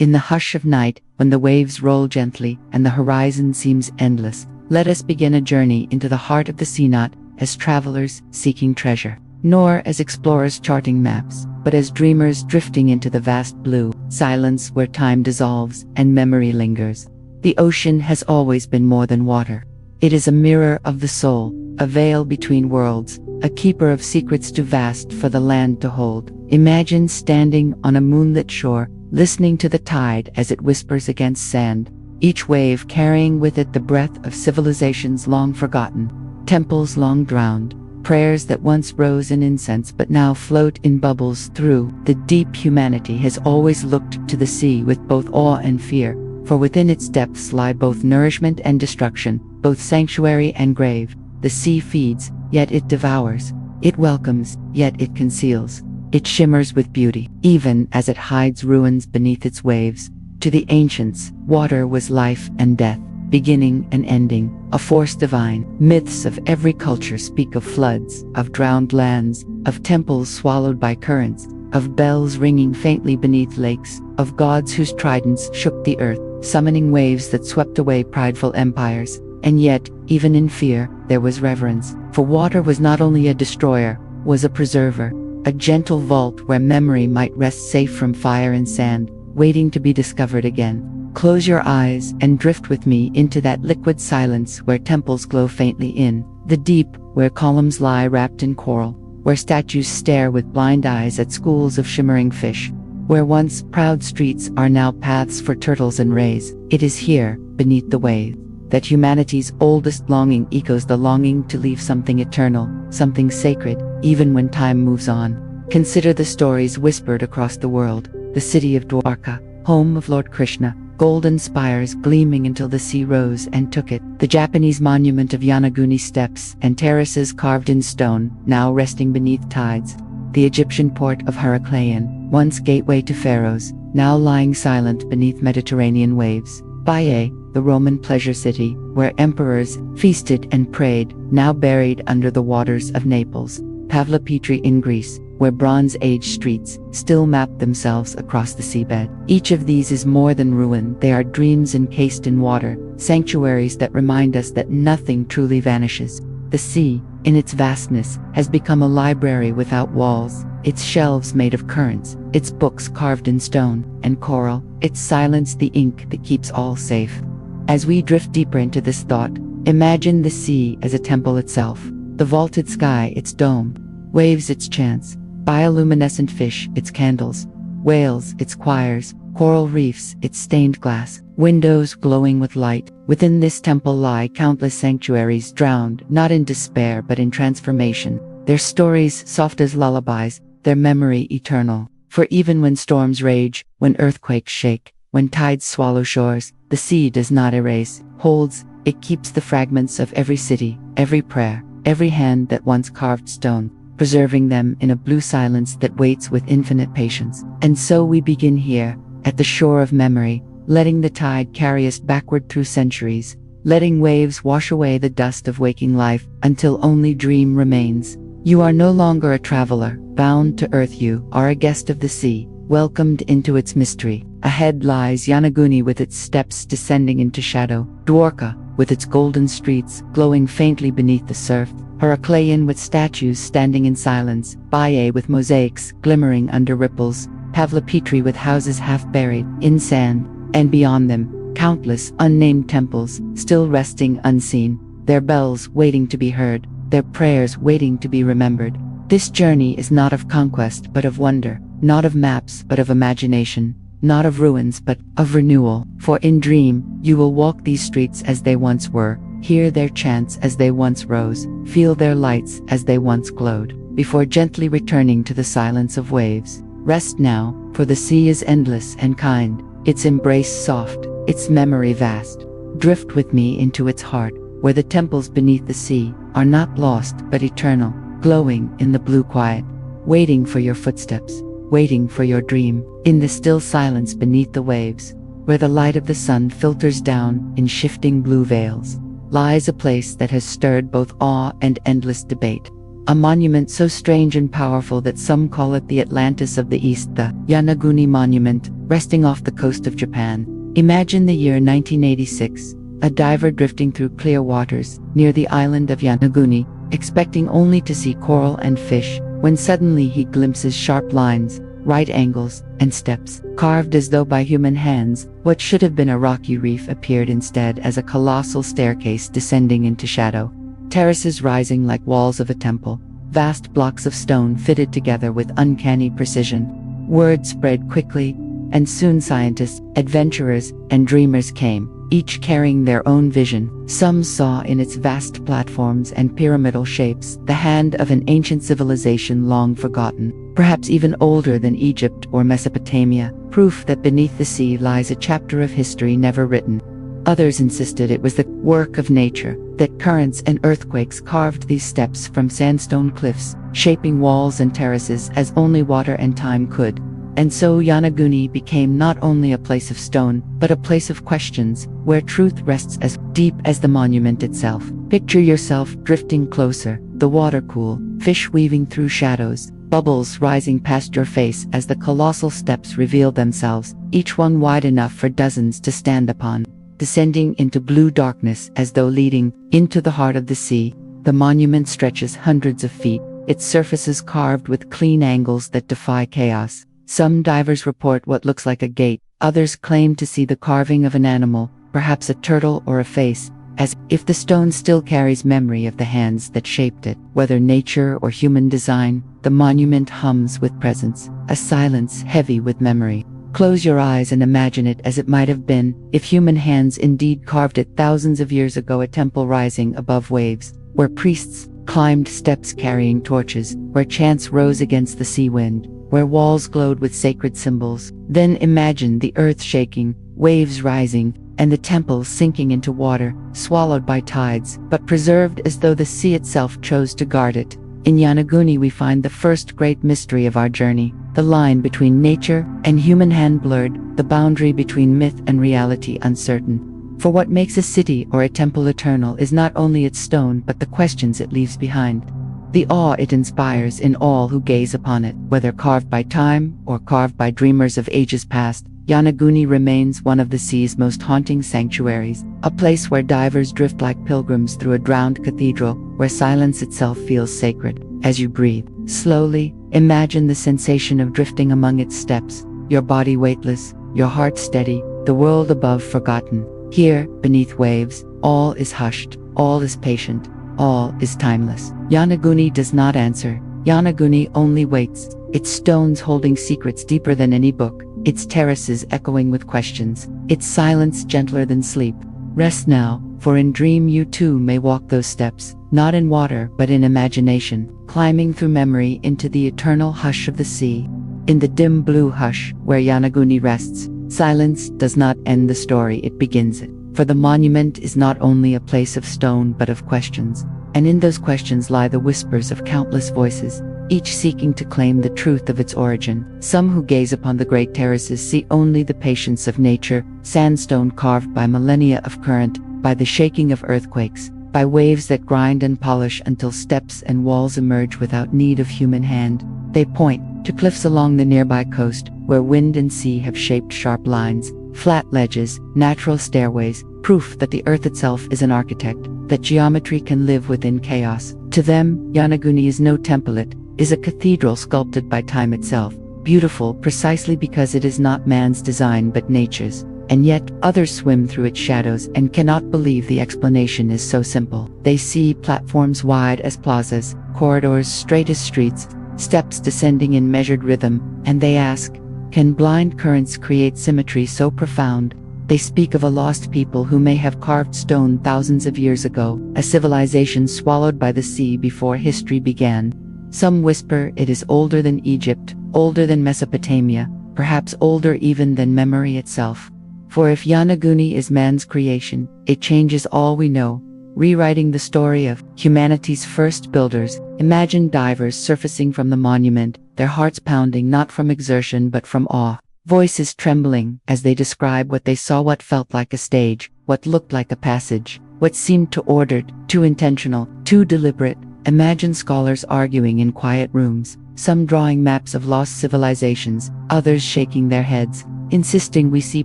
In the hush of night, when the waves roll gently and the horizon seems endless, let us begin a journey into the heart of the sea, not as travelers seeking treasure, nor as explorers charting maps, but as dreamers drifting into the vast blue silence where time dissolves and memory lingers. The ocean has always been more than water. It is a mirror of the soul, a veil between worlds, a keeper of secrets too vast for the land to hold. Imagine standing on a moonlit shore, listening to the tide as it whispers against sand, each wave carrying with it the breath of civilizations long forgotten, temples long drowned, prayers that once rose in incense but now float in bubbles. Through the deep, humanity has always looked to the sea with both awe and fear, for within its depths lie both nourishment and destruction, both sanctuary and grave. The sea feeds, yet it devours. It welcomes, yet it conceals. It shimmers with beauty, even as it hides ruins beneath its waves. To the ancients, water was life and death, beginning and ending, a force divine. Myths of every culture speak of floods, of drowned lands, of temples swallowed by currents, of bells ringing faintly beneath lakes, of gods whose tridents shook the earth, summoning waves that swept away prideful empires. And yet, even in fear, there was reverence, for water was not only a destroyer, was a preserver, a gentle vault where memory might rest safe from fire and sand, waiting to be discovered again. Close your eyes and drift with me into that liquid silence where temples glow faintly in the deep, where columns lie wrapped in coral, where statues stare with blind eyes at schools of shimmering fish, where once proud streets are now paths for turtles and rays. It is here, beneath the wave, that humanity's oldest longing echoes, the longing to leave something eternal, something sacred, even when time moves on. Consider the stories whispered across the world. The city of Dwarka, home of Lord Krishna, golden spires gleaming until the sea rose and took it. The Japanese monument of Yanaguni steps and terraces carved in stone, now resting beneath tides. The Egyptian port of Heracleion, once gateway to pharaohs, now lying silent beneath Mediterranean waves. Baiae, the Roman pleasure city, where emperors feasted and prayed, now buried under the waters of Naples. Pavlopetri in Greece, where Bronze Age streets still map themselves across the seabed. Each of these is more than ruin. They are dreams encased in water, sanctuaries that remind us that nothing truly vanishes. The sea, in its vastness, has become a library without walls, its shelves made of currents, its books carved in stone and coral, its silence the ink that keeps all safe. As we drift deeper into this thought, imagine the sea as a temple itself, the vaulted sky its dome, waves its chants, bioluminescent fish its candles, whales its choirs, coral reefs its stained glass, windows glowing with light. Within this temple lie countless sanctuaries, drowned not in despair but in transformation, their stories soft as lullabies, their memory eternal. For even when storms rage, when earthquakes shake, when tides swallow shores, the sea does not erase, holds, it keeps the fragments of every city, every prayer, every hand that once carved stone, preserving them in a blue silence that waits with infinite patience. And so we begin here, at the shore of memory, letting the tide carry us backward through centuries, letting waves wash away the dust of waking life until only dream remains. You are no longer a traveler, bound to earth. You are a guest of the sea, welcomed into its mystery. Ahead lies Yanaguni with its steps descending into shadow, Dwarka, with its golden streets glowing faintly beneath the surf, Heracleion with statues standing in silence, Baiae with mosaics glimmering under ripples, Pavlopetri with houses half buried in sand, and beyond them, countless unnamed temples still resting unseen, their bells waiting to be heard, their prayers waiting to be remembered. This journey is not of conquest but of wonder, not of maps but of imagination, not of ruins but of renewal. For in dream, you will walk these streets as they once were, hear their chants as they once rose, feel their lights as they once glowed, before gently returning to the silence of waves. Rest now, for the sea is endless and kind, its embrace soft, its memory vast. Drift with me into its heart, where the temples beneath the sea are not lost but eternal, glowing in the blue quiet, waiting for your footsteps, waiting for your dream. In the still silence beneath the waves, where the light of the sun filters down in shifting blue veils, lies a place that has stirred both awe and endless debate. a monument so strange and powerful that some call it the Atlantis of the East, the Yanaguni Monument, resting off the coast of Japan. Imagine the year 1986, a diver drifting through clear waters near the island of Yanaguni, expecting only to see coral and fish, when suddenly he glimpses sharp lines, right angles, and steps, carved as though by human hands. What should have been a rocky reef appeared instead as a colossal staircase descending into shadow. Terraces rising like walls of a temple, vast blocks of stone fitted together with uncanny precision. Word spread quickly, and soon scientists, adventurers, and dreamers came, each carrying their own vision. Some saw in its vast platforms and pyramidal shapes the hand of an ancient civilization long forgotten, perhaps even older than Egypt or Mesopotamia, proof that beneath the sea lies a chapter of history never written. Others insisted it was the work of nature, that currents and earthquakes carved these steps from sandstone cliffs, shaping walls and terraces as only water and time could. And so Yanaguni became not only a place of stone, but a place of questions, where truth rests as deep as the monument itself. Picture yourself drifting closer, the water cool, fish weaving through shadows, bubbles rising past your face as the colossal steps reveal themselves, each one wide enough for dozens to stand upon. Descending into blue darkness as though leading into the heart of the sea, the monument stretches hundreds of feet, its surfaces carved with clean angles that defy chaos. Some divers report what looks like a gate, others claim to see the carving of an animal, perhaps a turtle or a face, as if the stone still carries memory of the hands that shaped it. Whether nature or human design, the monument hums with presence, a silence heavy with memory. Close your eyes and imagine it as it might have been, if human hands indeed carved it thousands of years ago. A temple rising above waves, where priests climbed steps carrying torches, where chants rose against the sea wind, where walls glowed with sacred symbols. Then imagine the earth shaking, waves rising, and the temple sinking into water, swallowed by tides, but preserved as though the sea itself chose to guard it. In Yanaguni we find the first great mystery of our journey, the line between nature and human hand blurred, the boundary between myth and reality uncertain. For what makes a city or a temple eternal is not only its stone but the questions it leaves behind. The awe it inspires in all who gaze upon it, whether carved by time or carved by dreamers of ages past. Yanaguni remains one of the sea's most haunting sanctuaries, a place where divers drift like pilgrims through a drowned cathedral, where silence itself feels sacred. As you breathe slowly, imagine the sensation of drifting among its steps, your body weightless, your heart steady, the world above forgotten. Here, beneath waves, all is hushed, all is patient, all is timeless. Yanaguni does not answer. Yanaguni only waits, its stones holding secrets deeper than any book, its terraces echoing with questions, its silence gentler than sleep. Rest now, for in dream you too may walk those steps, not in water but in imagination, climbing through memory into the eternal hush of the sea. In the dim blue hush where Yanaguni rests, silence does not end the story, it begins it. For the monument is not only a place of stone but of questions, and in those questions lie the whispers of countless voices, each seeking to claim the truth of its origin. Some who gaze upon the great terraces see only the patience of nature, sandstone carved by millennia of current, by the shaking of earthquakes, by waves that grind and polish until steps and walls emerge without need of human hand. They point to cliffs along the nearby coast, where wind and sea have shaped sharp lines, flat ledges, natural stairways, proof that the earth itself is an architect, that geometry can live within chaos. To them, Yanaguni is no temple, it is a cathedral sculpted by time itself, beautiful precisely because it is not man's design but nature's. And yet, others swim through its shadows and cannot believe the explanation is so simple. They see platforms wide as plazas, corridors straight as streets, steps descending in measured rhythm, and they ask, can blind currents create symmetry so profound? They speak of a lost people who may have carved stone thousands of years ago, a civilization swallowed by the sea before history began. Some whisper it is older than Egypt, older than Mesopotamia, perhaps older even than memory itself. For if Yanaguni is man's creation, it changes all we know, rewriting the story of humanity's first builders. Imagine divers surfacing from the monument, their hearts pounding not from exertion but from awe, voices trembling as they describe what they saw, what felt like a stage, what looked like a passage, what seemed too ordered, too intentional, too deliberate. Imagine scholars arguing in quiet rooms, some drawing maps of lost civilizations, others shaking their heads, insisting we see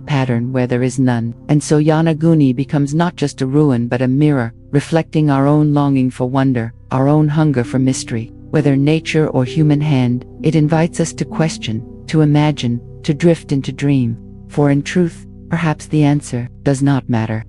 pattern where there is none. And so Yanaguni becomes not just a ruin but a mirror, reflecting our own longing for wonder, our own hunger for mystery. Whether nature or human hand, it invites us to question, to imagine, to drift into dream. For in truth, perhaps the answer does not matter.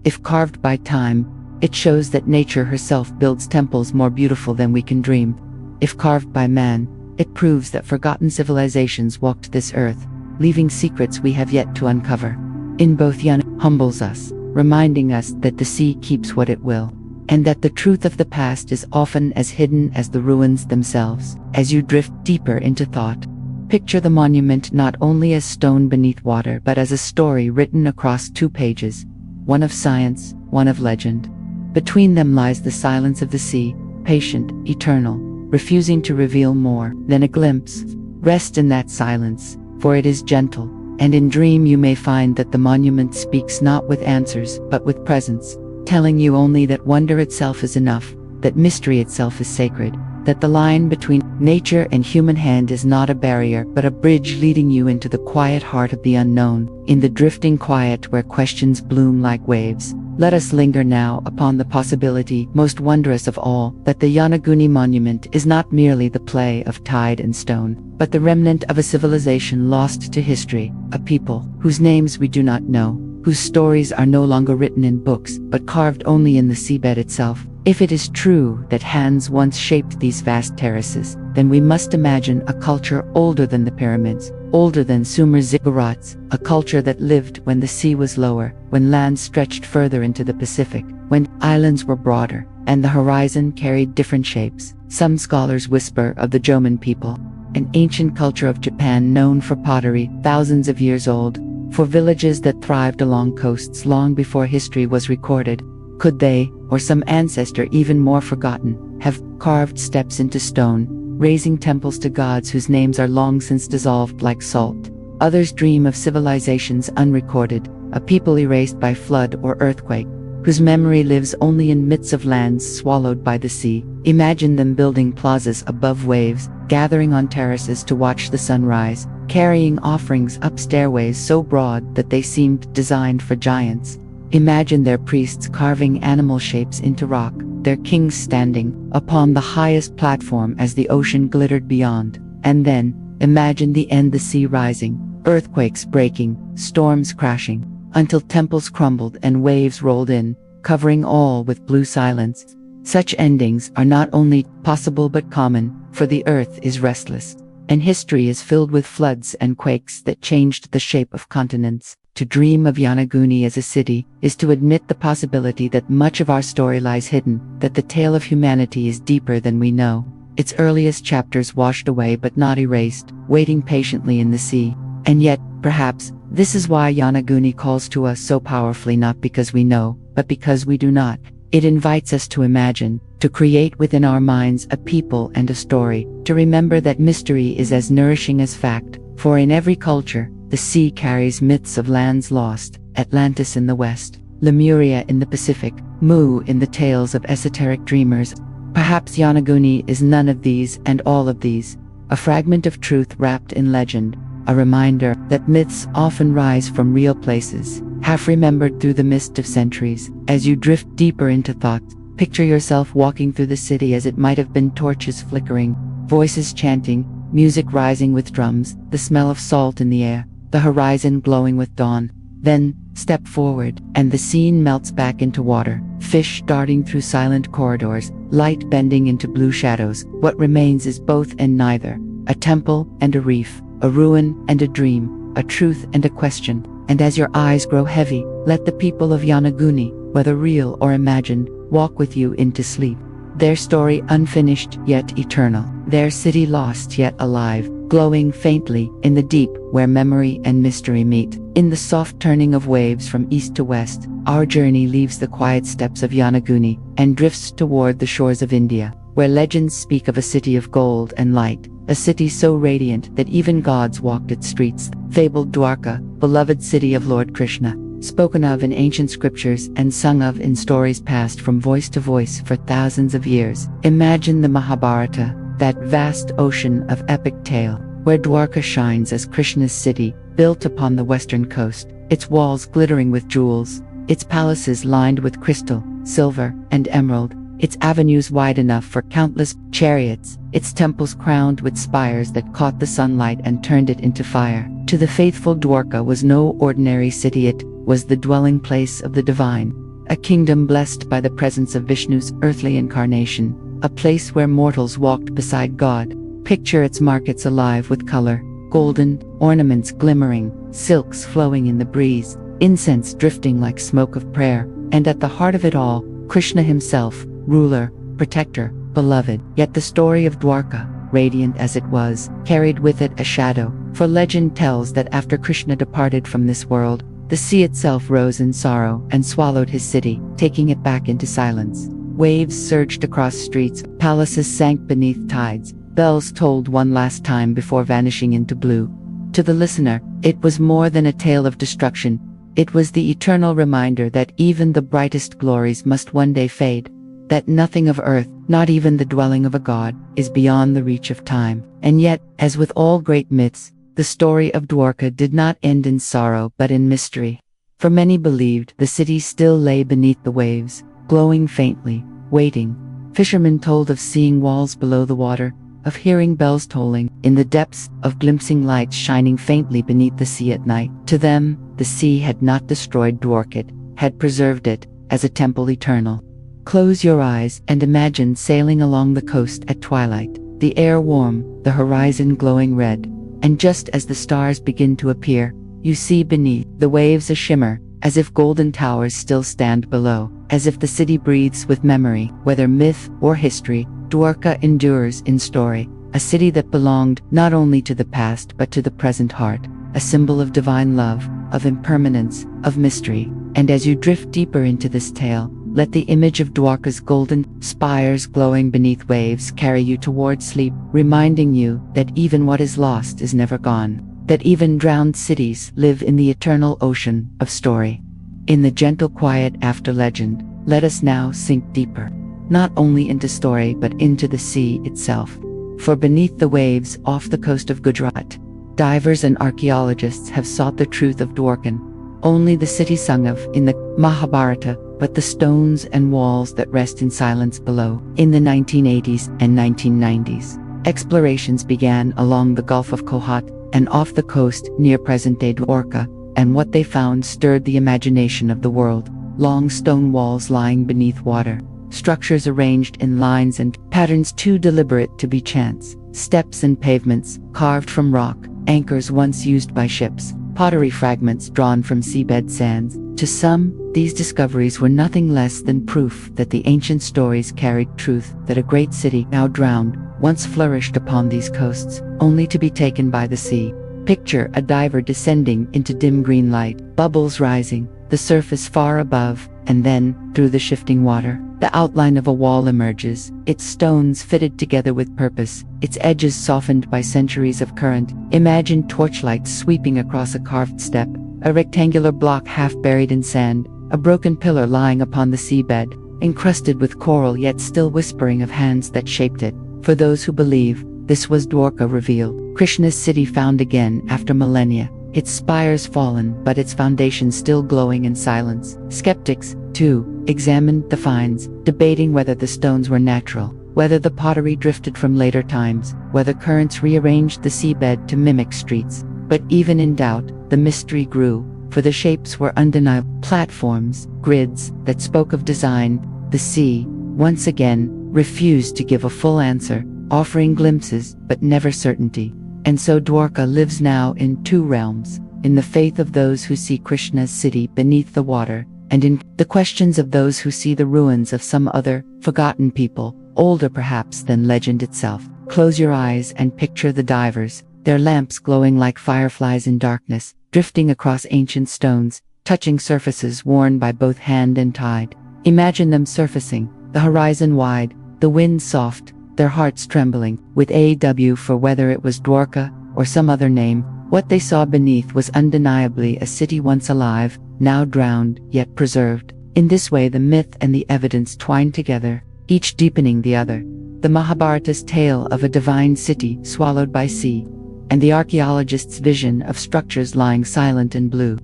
If carved by time, it shows that nature herself builds temples more beautiful than we can dream. If carved by man, it proves that forgotten civilizations walked this earth, leaving secrets we have yet to uncover. In both, Yana humbles us, reminding us that the sea keeps what it will, and that the truth of the past is often as hidden as the ruins themselves. As you drift deeper into thought, picture the monument not only as stone beneath water but as a story written across 2 pages, one of science, one of legend. Between them lies the silence of the sea, patient, eternal, refusing to reveal more than a glimpse. Rest in that silence, for it is gentle, and in dream you may find that the monument speaks not with answers but with presence, telling you only that wonder itself is enough, that mystery itself is sacred, that the line between nature and human hand is not a barrier but a bridge leading you into the quiet heart of the unknown, in the drifting quiet where questions bloom like waves. Let us linger now upon the possibility, most wondrous of all, that the Yanaguni monument is not merely the play of tide and stone, but the remnant of a civilization lost to history, a people whose names we do not know, whose stories are no longer written in books but carved only in the seabed itself. If it is true that hands once shaped these vast terraces, then we must imagine a culture older than the pyramids, older than Sumer's ziggurats, a culture that lived when the sea was lower, when land stretched further into the Pacific, when islands were broader, and the horizon carried different shapes. Some scholars whisper of the Jomon people, an ancient culture of Japan known for pottery, thousands of years old, for villages that thrived along coasts long before history was recorded. Could they, or some ancestor even more forgotten, have carved steps into stone, raising temples to gods whose names are long since dissolved like salt? Others dream of civilizations unrecorded, a people erased by flood or earthquake, whose memory lives only in myths of lands swallowed by the sea. Imagine them building plazas above waves, gathering on terraces to watch the sun rise, carrying offerings up stairways so broad that they seemed designed for giants. Imagine their priests carving animal shapes into rock, their kings standing upon the highest platform as the ocean glittered beyond. And then, imagine the end, the sea rising, earthquakes breaking, storms crashing, until temples crumbled and waves rolled in, covering all with blue silence. Such endings are not only possible but common, for the earth is restless, and history is filled with floods and quakes that changed the shape of continents. To dream of Yanaguni as a city is to admit the possibility that much of our story lies hidden, that the tale of humanity is deeper than we know, its earliest chapters washed away but not erased, waiting patiently in the sea. And yet, perhaps, this is why Yanaguni calls to us so powerfully, not because we know, but because we do not. It invites us to imagine, to create within our minds a people and a story, to remember that mystery is as nourishing as fact, for in every culture, the sea carries myths of lands lost, Atlantis in the west, Lemuria in the Pacific, Mu in the tales of esoteric dreamers. Perhaps Yanaguni is none of these and all of these, a fragment of truth wrapped in legend, a reminder that myths often rise from real places, half remembered through the mist of centuries. As you drift deeper into thought, picture yourself walking through the city as it might have been, torches flickering, voices chanting, music rising with drums, the smell of salt in the air, the horizon glowing with dawn. Then, step forward, and the scene melts back into water, fish darting through silent corridors, light bending into blue shadows. What remains is both and neither, a temple and a reef, a ruin and a dream, a truth and a question. And as your eyes grow heavy, let the people of Yanaguni, whether real or imagined, walk with you into sleep. Their story unfinished yet eternal, their city lost yet alive, glowing faintly in the deep where memory and mystery meet. In the soft turning of waves from east to west, our journey leaves the quiet steps of Yanaguni and drifts toward the shores of India, where legends speak of a city of gold and light, a city so radiant that even gods walked its streets. Fabled Dwarka, beloved city of Lord Krishna, spoken of in ancient scriptures and sung of in stories passed from voice to voice for thousands of years. Imagine the Mahabharata, that vast ocean of epic tale, where Dwarka shines as Krishna's city, built upon the western coast, its walls glittering with jewels, its palaces lined with crystal, silver, and emerald, its avenues wide enough for countless chariots, its temples crowned with spires that caught the sunlight and turned it into fire. To the faithful, Dwarka was no ordinary city, it was the dwelling place of the divine, a kingdom blessed by the presence of Vishnu's earthly incarnation, a place where mortals walked beside God. Picture its markets alive with color, golden ornaments glimmering, silks flowing in the breeze, incense drifting like smoke of prayer, and at the heart of it all, Krishna himself, ruler, protector, beloved. Yet the story of Dwarka, radiant as it was, carried with it a shadow, for legend tells that after Krishna departed from this world, the sea itself rose in sorrow and swallowed his city, taking it back into silence. Waves surged across streets, palaces sank beneath tides, bells tolled one last time before vanishing into blue. To the listener, it was more than a tale of destruction. It was the eternal reminder that even the brightest glories must one day fade, that nothing of earth, not even the dwelling of a god, is beyond the reach of time. And yet, as with all great myths, the story of Dwarka did not end in sorrow but in mystery. For many believed the city still lay beneath the waves, glowing faintly, waiting. Fishermen told of seeing walls below the water, of hearing bells tolling in the depths, of glimpsing lights shining faintly beneath the sea at night. To them, the sea had not destroyed Dwarka, had preserved it as a temple eternal. Close your eyes and imagine sailing along the coast at twilight, the air warm, the horizon glowing red, and just as the stars begin to appear, you see beneath the waves a shimmer, as if golden towers still stand below, as if the city breathes with memory. Whether myth or history, Dwarka endures in story, a city that belonged not only to the past but to the present heart, a symbol of divine love, of impermanence, of mystery. And as you drift deeper into this tale, let the image of Dwarka's golden spires glowing beneath waves carry you toward sleep, reminding you that even what is lost is never gone, that even drowned cities live in the eternal ocean of story. In the gentle quiet after legend, let us now sink deeper, not only into story but into the sea itself. For beneath the waves off the coast of Gujarat, divers and archaeologists have sought the truth of Dwarka, only the city sung of in the Mahabharata, but the stones and walls that rest in silence below. In the 1980s and 1990s, explorations began along the Gulf of Kohat and off the coast near present-day Dwarka, and what they found stirred the imagination of the world. Long stone walls lying beneath water, structures arranged in lines and patterns too deliberate to be chance, steps and pavements carved from rock, anchors once used by ships, pottery fragments drawn from seabed sands. To some, these discoveries were nothing less than proof that the ancient stories carried truth, that a great city, now drowned, once flourished upon these coasts, only to be taken by the sea. Picture a diver descending into dim green light, bubbles rising, the surface far above, and then, through the shifting water, the outline of a wall emerges, its stones fitted together with purpose, its edges softened by centuries of current. Imagine torchlight sweeping across a carved step, a rectangular block half buried in sand, a broken pillar lying upon the seabed, encrusted with coral yet still whispering of hands that shaped it. For those who believe, this was Dwarka revealed, Krishna's city found again after millennia, its spires fallen but its foundations still glowing in silence. Skeptics, too, examined the finds, debating whether the stones were natural, whether the pottery drifted from later times, whether currents rearranged the seabed to mimic streets. But even in doubt, the mystery grew, for the shapes were undeniable. Platforms, grids, that spoke of design. The sea, once again, refused to give a full answer, offering glimpses but never certainty. And so Dwarka lives now in two realms, in the faith of those who see Krishna's city beneath the water, and in the questions of those who see the ruins of some other, forgotten people, older perhaps than legend itself. Close your eyes and picture the divers, their lamps glowing like fireflies in darkness, drifting across ancient stones, touching surfaces worn by both hand and tide. Imagine them surfacing, the horizon wide, the wind soft, their hearts trembling, with AW for whether it was Dwarka or some other name. What they saw beneath was undeniably a city once alive, now drowned, yet preserved. In this way the myth and the evidence twined together, each deepening the other. The Mahabharata's tale of a divine city swallowed by sea, and the archaeologist's vision of structures lying silent in blue.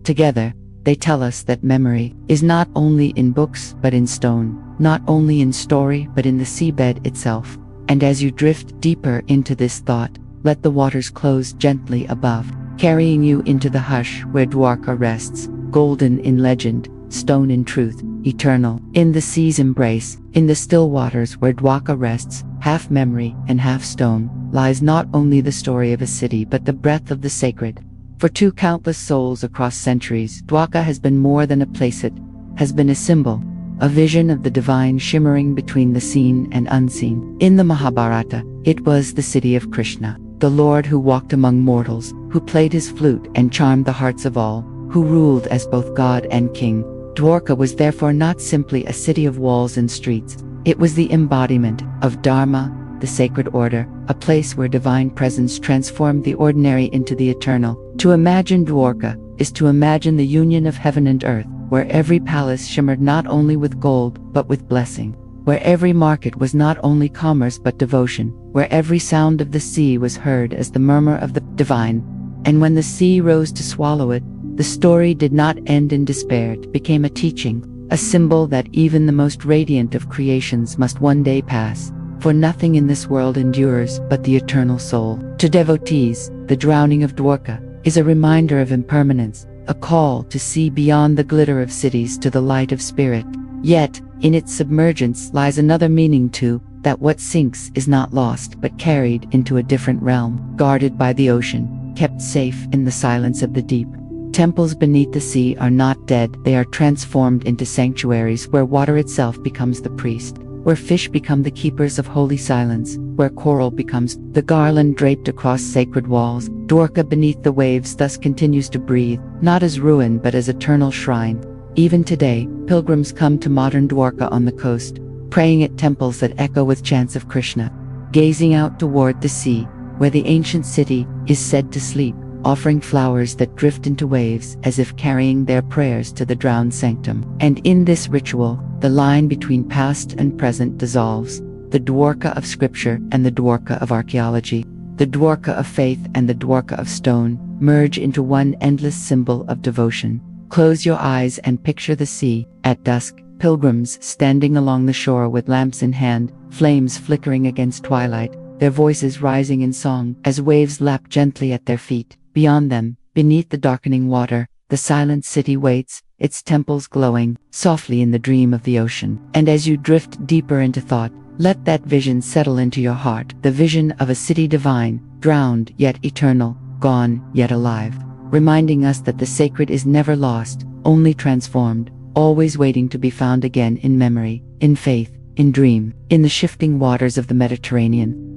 Together, they tell us that memory is not only in books but in stone, not only in story but in the seabed itself. And as you drift deeper into this thought, let the waters close gently above, carrying you into the hush where Dwarka rests, golden in legend, stone in truth, eternal. In the sea's embrace, in the still waters where Dwarka rests, half memory and half stone, lies not only the story of a city but the breath of the sacred. For two countless souls across centuries, Dwarka has been more than a place, it has been a symbol, a vision of the divine shimmering between the seen and unseen. In the Mahabharata, it was the city of Krishna, the Lord who walked among mortals, who played his flute and charmed the hearts of all, who ruled as both God and king. Dwarka was therefore not simply a city of walls and streets, it was the embodiment of Dharma, the sacred order, a place where divine presence transformed the ordinary into the eternal. To imagine Dwarka is to imagine the union of heaven and earth, where every palace shimmered not only with gold but with blessing, where every market was not only commerce but devotion, where every sound of the sea was heard as the murmur of the divine. And when the sea rose to swallow it, the story did not end in despair, it became a teaching, a symbol that even the most radiant of creations must one day pass, for nothing in this world endures but the eternal soul. To devotees, the drowning of Dwarka is a reminder of impermanence, a call to see beyond the glitter of cities to the light of spirit. Yet, in its submergence lies another meaning too, that what sinks is not lost but carried into a different realm, guarded by the ocean, kept safe in the silence of the deep. Temples beneath the sea are not dead, they are transformed into sanctuaries where water itself becomes the priest, where fish become the keepers of holy silence, where coral becomes the garland draped across sacred walls. Dwarka beneath the waves thus continues to breathe, not as ruin but as eternal shrine. Even today, pilgrims come to modern Dwarka on the coast, praying at temples that echo with chants of Krishna, gazing out toward the sea, where the ancient city is said to sleep, offering flowers that drift into waves as if carrying their prayers to the drowned sanctum. And in this ritual, the line between past and present dissolves, the Dwarka of scripture and the Dwarka of archaeology, the Dwarka of faith and the Dwarka of stone, merge into one endless symbol of devotion. Close your eyes and picture the sea. At dusk, pilgrims standing along the shore with lamps in hand, flames flickering against twilight, their voices rising in song as waves lap gently at their feet. Beyond them, beneath the darkening water, the silent city waits, its temples glowing softly in the dream of the ocean. And as you drift deeper into thought, let that vision settle into your heart, the vision of a city divine, drowned yet eternal, gone yet alive, reminding us that the sacred is never lost, only transformed, always waiting to be found again in memory, in faith, in dream. In the shifting waters of the Mediterranean,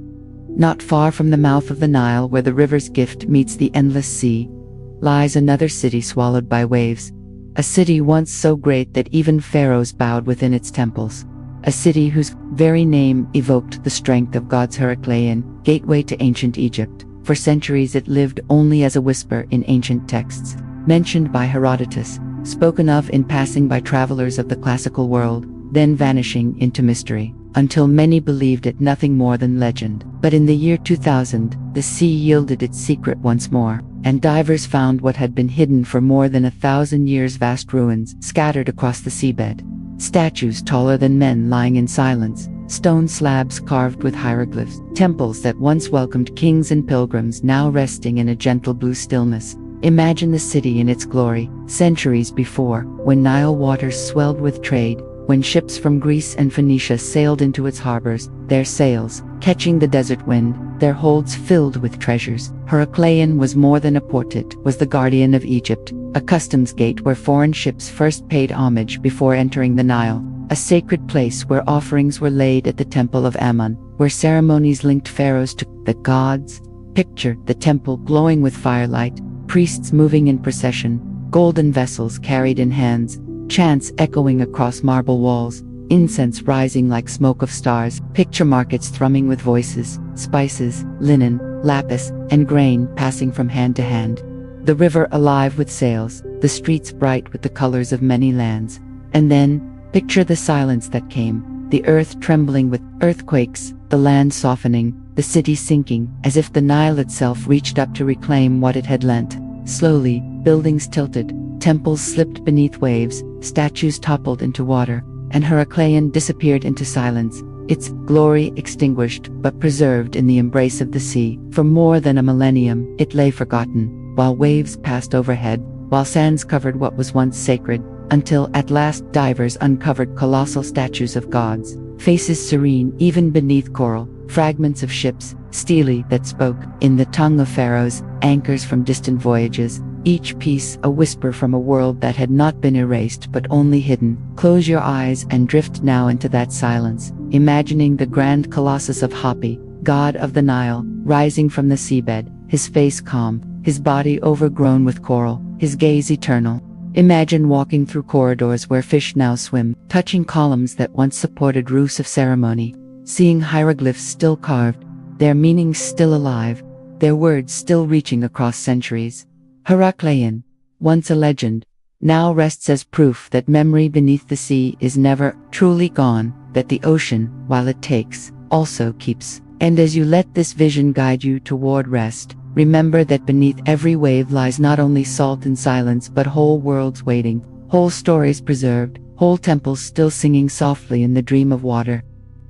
not far from the mouth of the Nile, where the river's gift meets the endless sea, lies another city swallowed by waves, a city once so great that even pharaohs bowed within its temples, a city whose very name evoked the strength of God's Heraclean gateway to ancient Egypt. For centuries it lived only as a whisper in ancient texts, mentioned by Herodotus, spoken of in passing by travelers of the classical world, then vanishing into mystery, until many believed it nothing more than legend. But in the year 2000, the sea yielded its secret once more, and divers found what had been hidden for more than 1,000 years: vast ruins scattered across the seabed, statues taller than men lying in silence, stone slabs carved with hieroglyphs, temples that once welcomed kings and pilgrims now resting in a gentle blue stillness. Imagine the city in its glory, centuries before, when Nile waters swelled with trade, when ships from Greece and Phoenicia sailed into its harbors, their sails catching the desert wind, their holds filled with treasures. Heraclean was more than a port, it was the guardian of Egypt, a customs gate where foreign ships first paid homage before entering the Nile, a sacred place where offerings were laid at the temple of Ammon, where ceremonies linked pharaohs to the gods. Picture the temple glowing with firelight, priests moving in procession, golden vessels carried in hands, chants echoing across marble walls, incense rising like smoke of stars, picture markets thrumming with voices, spices, linen, lapis, and grain passing from hand to hand. The river alive with sails, the streets bright with the colors of many lands. And then, picture the silence that came, the earth trembling with earthquakes, the land softening, the city sinking, as if the Nile itself reached up to reclaim what it had lent. Slowly, buildings tilted, temples slipped beneath waves, statues toppled into water, and Heracleion disappeared into silence, its glory extinguished but preserved in the embrace of the sea. For more than a millennium, it lay forgotten, while waves passed overhead, while sands covered what was once sacred, until at last divers uncovered colossal statues of gods, faces serene even beneath coral, fragments of ships, steely that spoke, in the tongue of pharaohs, anchors from distant voyages, each piece a whisper from a world that had not been erased but only hidden. Close your eyes and drift now into that silence, imagining the grand colossus of Hapi, god of the Nile, rising from the seabed, his face calm, his body overgrown with coral, his gaze eternal. Imagine walking through corridors where fish now swim, touching columns that once supported roofs of ceremony, seeing hieroglyphs still carved, their meanings still alive, their words still reaching across centuries. Heracleion, once a legend, now rests as proof that memory beneath the sea is never truly gone, that the ocean, while it takes, also keeps. And as you let this vision guide you toward rest, remember that beneath every wave lies not only salt and silence but whole worlds waiting, whole stories preserved, whole temples still singing softly in the dream of water.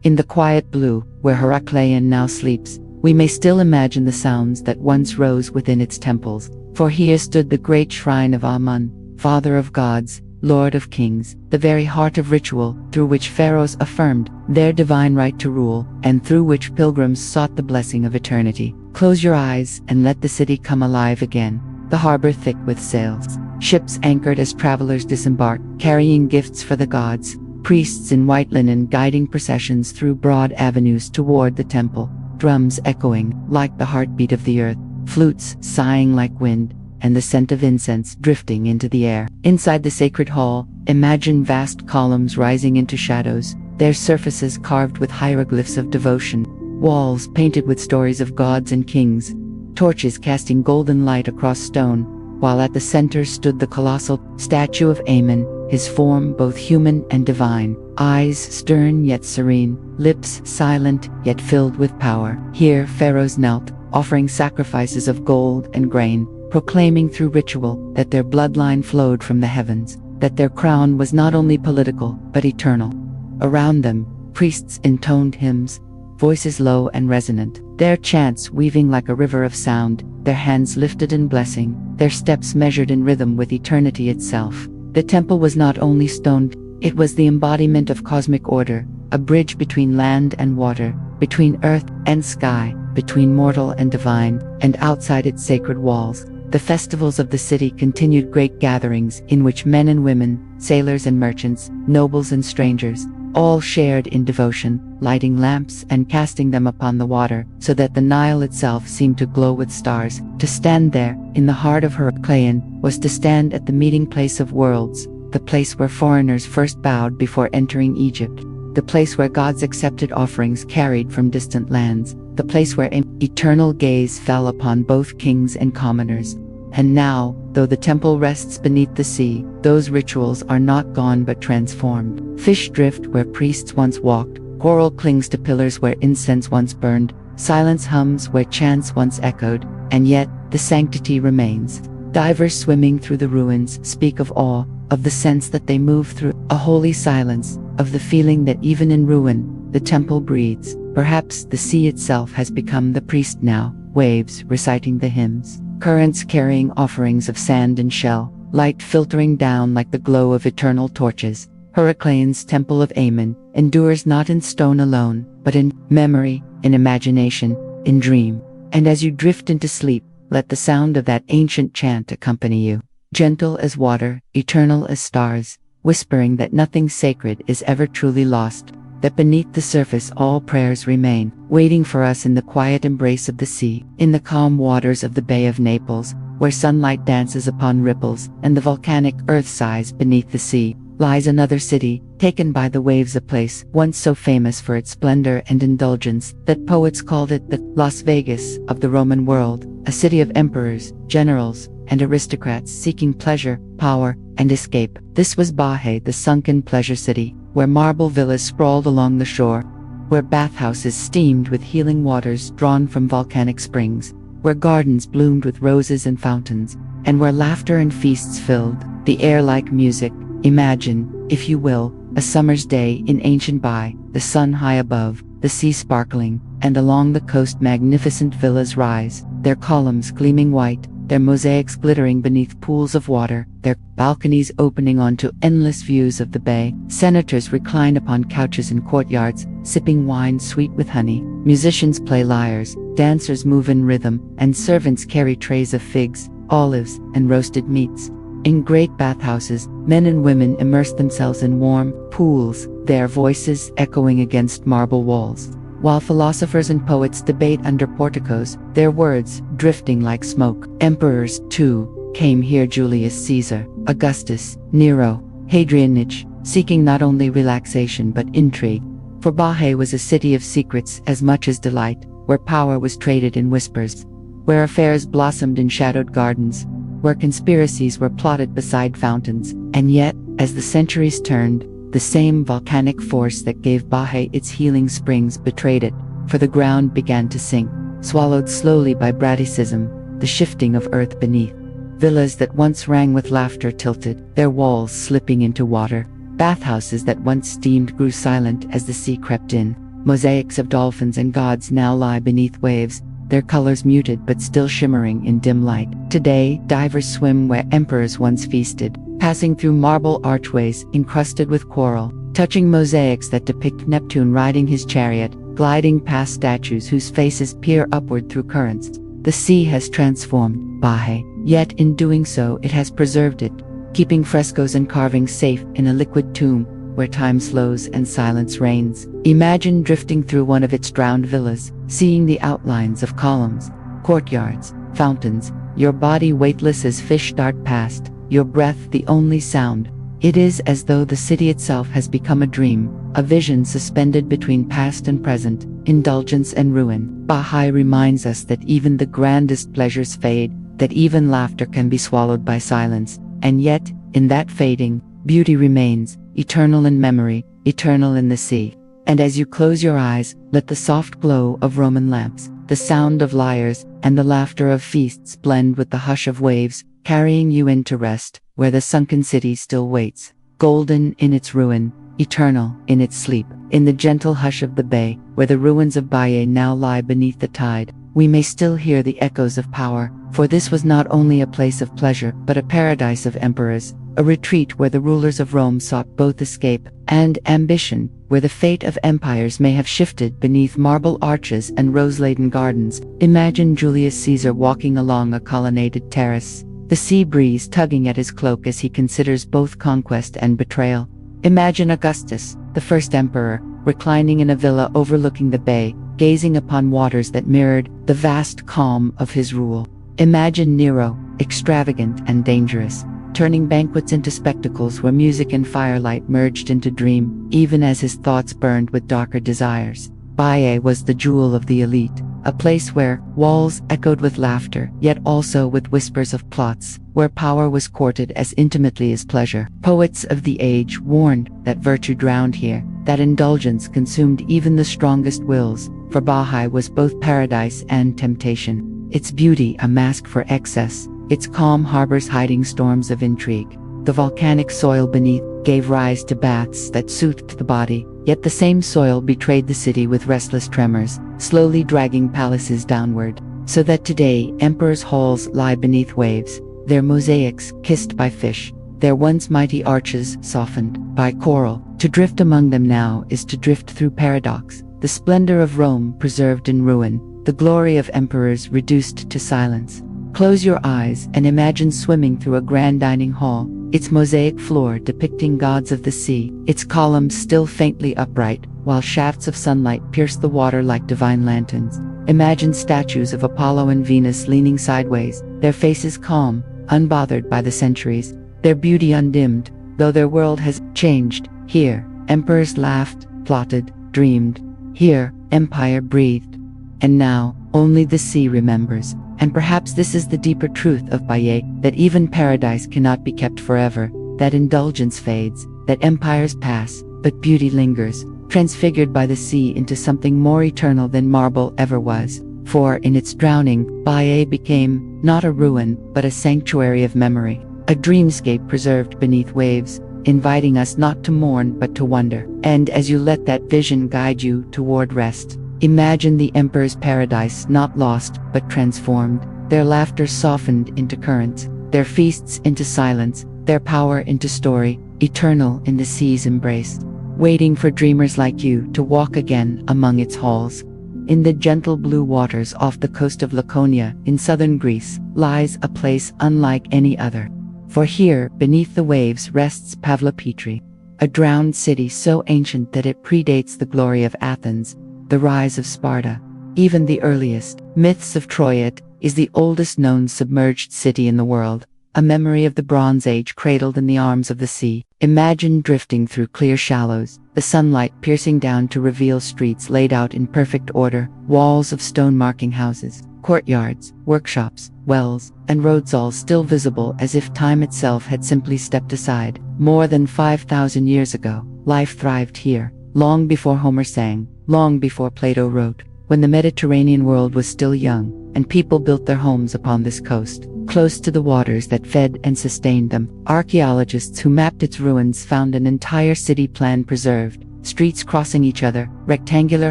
In the quiet blue, where Heracleion now sleeps, we may still imagine the sounds that once rose within its temples, for here stood the great shrine of Amun, father of gods, lord of kings, the very heart of ritual, through which pharaohs affirmed their divine right to rule, and through which pilgrims sought the blessing of eternity. Close your eyes and let the city come alive again, the harbor thick with sails, ships anchored as travelers disembark, carrying gifts for the gods, priests in white linen guiding processions through broad avenues toward the temple, drums echoing like the heartbeat of the earth, flutes sighing like wind, and the scent of incense drifting into the air. Inside the sacred hall, imagine vast columns rising into shadows, their surfaces carved with hieroglyphs of devotion, walls painted with stories of gods and kings, torches casting golden light across stone, while at the center stood the colossal statue of Amun, his form both human and divine, eyes stern yet serene, lips silent yet filled with power. Here pharaohs knelt, offering sacrifices of gold and grain, proclaiming through ritual that their bloodline flowed from the heavens, that their crown was not only political but eternal. Around them, priests intoned hymns, voices low and resonant, their chants weaving like a river of sound, their hands lifted in blessing, their steps measured in rhythm with eternity itself. The temple was not only stone, it was the embodiment of cosmic order, a bridge between land and water, between earth and sky, between mortal and divine, and outside its sacred walls, the festivals of the city continued, great gatherings in which men and women, sailors and merchants, nobles and strangers, all shared in devotion, lighting lamps and casting them upon the water, so that the Nile itself seemed to glow with stars. To stand there, in the heart of Heracleion, was to stand at the meeting place of worlds, the place where foreigners first bowed before entering Egypt, the place where gods accepted offerings carried from distant lands, the place where an eternal gaze fell upon both kings and commoners. And now, though the temple rests beneath the sea, those rituals are not gone but transformed. Fish drift where priests once walked, coral clings to pillars where incense once burned, silence hums where chants once echoed, and yet the sanctity remains. Divers swimming through the ruins speak of awe, of the sense that they move through a holy silence, of the feeling that even in ruin, the temple breathes. Perhaps the sea itself has become the priest now, waves reciting the hymns, currents carrying offerings of sand and shell, light filtering down like the glow of eternal torches. Heracleion's temple of Amun endures not in stone alone, but in memory, in imagination, in dream. And as you drift into sleep, let the sound of that ancient chant accompany you, gentle as water, eternal as stars, whispering that nothing sacred is ever truly lost, that beneath the surface all prayers remain, waiting for us in the quiet embrace of the sea, in the calm waters of the Bay of Naples, where sunlight dances upon ripples and the volcanic earth sighs beneath the sea. lies another city, taken by the waves, a place once so famous for its splendor and indulgence that poets called it the Las Vegas of the Roman world, a city of emperors, generals, and aristocrats seeking pleasure, power, and escape. This was Baiae, the sunken pleasure city, where marble villas sprawled along the shore, where bathhouses steamed with healing waters drawn from volcanic springs, where gardens bloomed with roses and fountains, and where laughter and feasts filled the air like music. Imagine, if you will, a summer's day in ancient Baiae, the sun high above, the sea sparkling, and along the coast magnificent villas rise, their columns gleaming white, their mosaics glittering beneath pools of water, their balconies opening onto endless views of the bay. Senators recline upon couches in courtyards, sipping wine sweet with honey. Musicians play lyres, dancers move in rhythm, and servants carry trays of figs, olives, and roasted meats. In great bathhouses, men and women immerse themselves in warm pools, their voices echoing against marble walls, while philosophers and poets debate under porticos, their words drifting like smoke. Emperors, too, came here: Julius Caesar, Augustus, Nero, Hadrianich, seeking not only relaxation but intrigue. For Baiae was a city of secrets as much as delight, where power was traded in whispers, where affairs blossomed in shadowed gardens, where conspiracies were plotted beside fountains. And yet, as the centuries turned, the same volcanic force that gave Baiae its healing springs betrayed it, for the ground began to sink, swallowed slowly by braticism, the shifting of earth beneath. Villas that once rang with laughter tilted, their walls slipping into water. Bathhouses that once steamed grew silent as the sea crept in. Mosaics of dolphins and gods now lie beneath waves, their colors muted but still shimmering in dim light. Today, divers swim where emperors once feasted, passing through marble archways encrusted with coral, touching mosaics that depict Neptune riding his chariot, gliding past statues whose faces peer upward through currents. The sea has transformed Baiae, yet in doing so it has preserved it, keeping frescoes and carvings safe in a liquid tomb where time slows and silence reigns. Imagine drifting through one of its drowned villas, seeing the outlines of columns, courtyards, fountains, your body weightless as fish dart past, your breath the only sound. It is as though the city itself has become a dream, a vision suspended between past and present, indulgence and ruin. Baiae reminds us that even the grandest pleasures fade, that even laughter can be swallowed by silence, and yet, in that fading, beauty remains, eternal in memory, eternal in the sea. And as you close your eyes, let the soft glow of Roman lamps, the sound of lyres, and the laughter of feasts blend with the hush of waves, carrying you into rest, where the sunken city still waits, golden in its ruin, eternal in its sleep. In the gentle hush of the bay, where the ruins of Baiae now lie beneath the tide, we may still hear the echoes of power, for this was not only a place of pleasure but a paradise of emperors, a retreat where the rulers of Rome sought both escape and ambition, where the fate of empires may have shifted beneath marble arches and rose-laden gardens. Imagine Julius Caesar walking along a colonnaded terrace, the sea breeze tugging at his cloak as he considers both conquest and betrayal. Imagine Augustus, the first emperor, reclining in a villa overlooking the bay, gazing upon waters that mirrored the vast calm of his rule. Imagine Nero, extravagant and dangerous, turning banquets into spectacles where music and firelight merged into dream, even as his thoughts burned with darker desires. Baiae was the jewel of the elite, a place where walls echoed with laughter, yet also with whispers of plots, where power was courted as intimately as pleasure. Poets of the age warned that virtue drowned here, that indulgence consumed even the strongest wills, for Baiae was both paradise and temptation, its beauty a mask for excess, its calm harbors hiding storms of intrigue. The volcanic soil beneath gave rise to baths that soothed the body, yet the same soil betrayed the city with restless tremors, slowly dragging palaces downward, so that today emperors' halls lie beneath waves, their mosaics kissed by fish, their once mighty arches softened by coral. To drift among them now is to drift through paradox, the splendor of Rome preserved in ruin, the glory of emperors reduced to silence. Close your eyes and imagine swimming through a grand dining hall, its mosaic floor depicting gods of the sea, its columns still faintly upright, while shafts of sunlight pierce the water like divine lanterns. Imagine statues of Apollo and Venus leaning sideways, their faces calm, unbothered by the centuries, their beauty undimmed though their world has changed. Here, emperors laughed, plotted, dreamed. Here, empire breathed. And now, only the sea remembers. And perhaps this is the deeper truth of Baye, that even paradise cannot be kept forever, that indulgence fades, that empires pass, but beauty lingers, transfigured by the sea into something more eternal than marble ever was. For in its drowning, Baye became not a ruin, but a sanctuary of memory, a dreamscape preserved beneath waves, inviting us not to mourn but to wonder. And as you let that vision guide you toward rest, imagine the emperor's paradise not lost but transformed, their laughter softened into currents, their feasts into silence, their power into story, eternal in the sea's embrace, waiting for dreamers like you to walk again among its halls. In the gentle blue waters off the coast of Laconia, in southern Greece, lies a place unlike any other. For here, beneath the waves, rests Pavlopetri, a drowned city so ancient that it predates the glory of Athens, the rise of Sparta, even the earliest myths of Troy. It is the oldest known submerged city in the world, a memory of the Bronze Age cradled in the arms of the sea. Imagine drifting through clear shallows, the sunlight piercing down to reveal streets laid out in perfect order, walls of stone marking houses, courtyards, workshops, wells, and roads, all still visible as if time itself had simply stepped aside. More than 5,000 years ago, life thrived here, long before Homer sang, long before Plato wrote, when the Mediterranean world was still young, and people built their homes upon this coast, close to the waters that fed and sustained them. Archaeologists who mapped its ruins found an entire city plan preserved, streets crossing each other, rectangular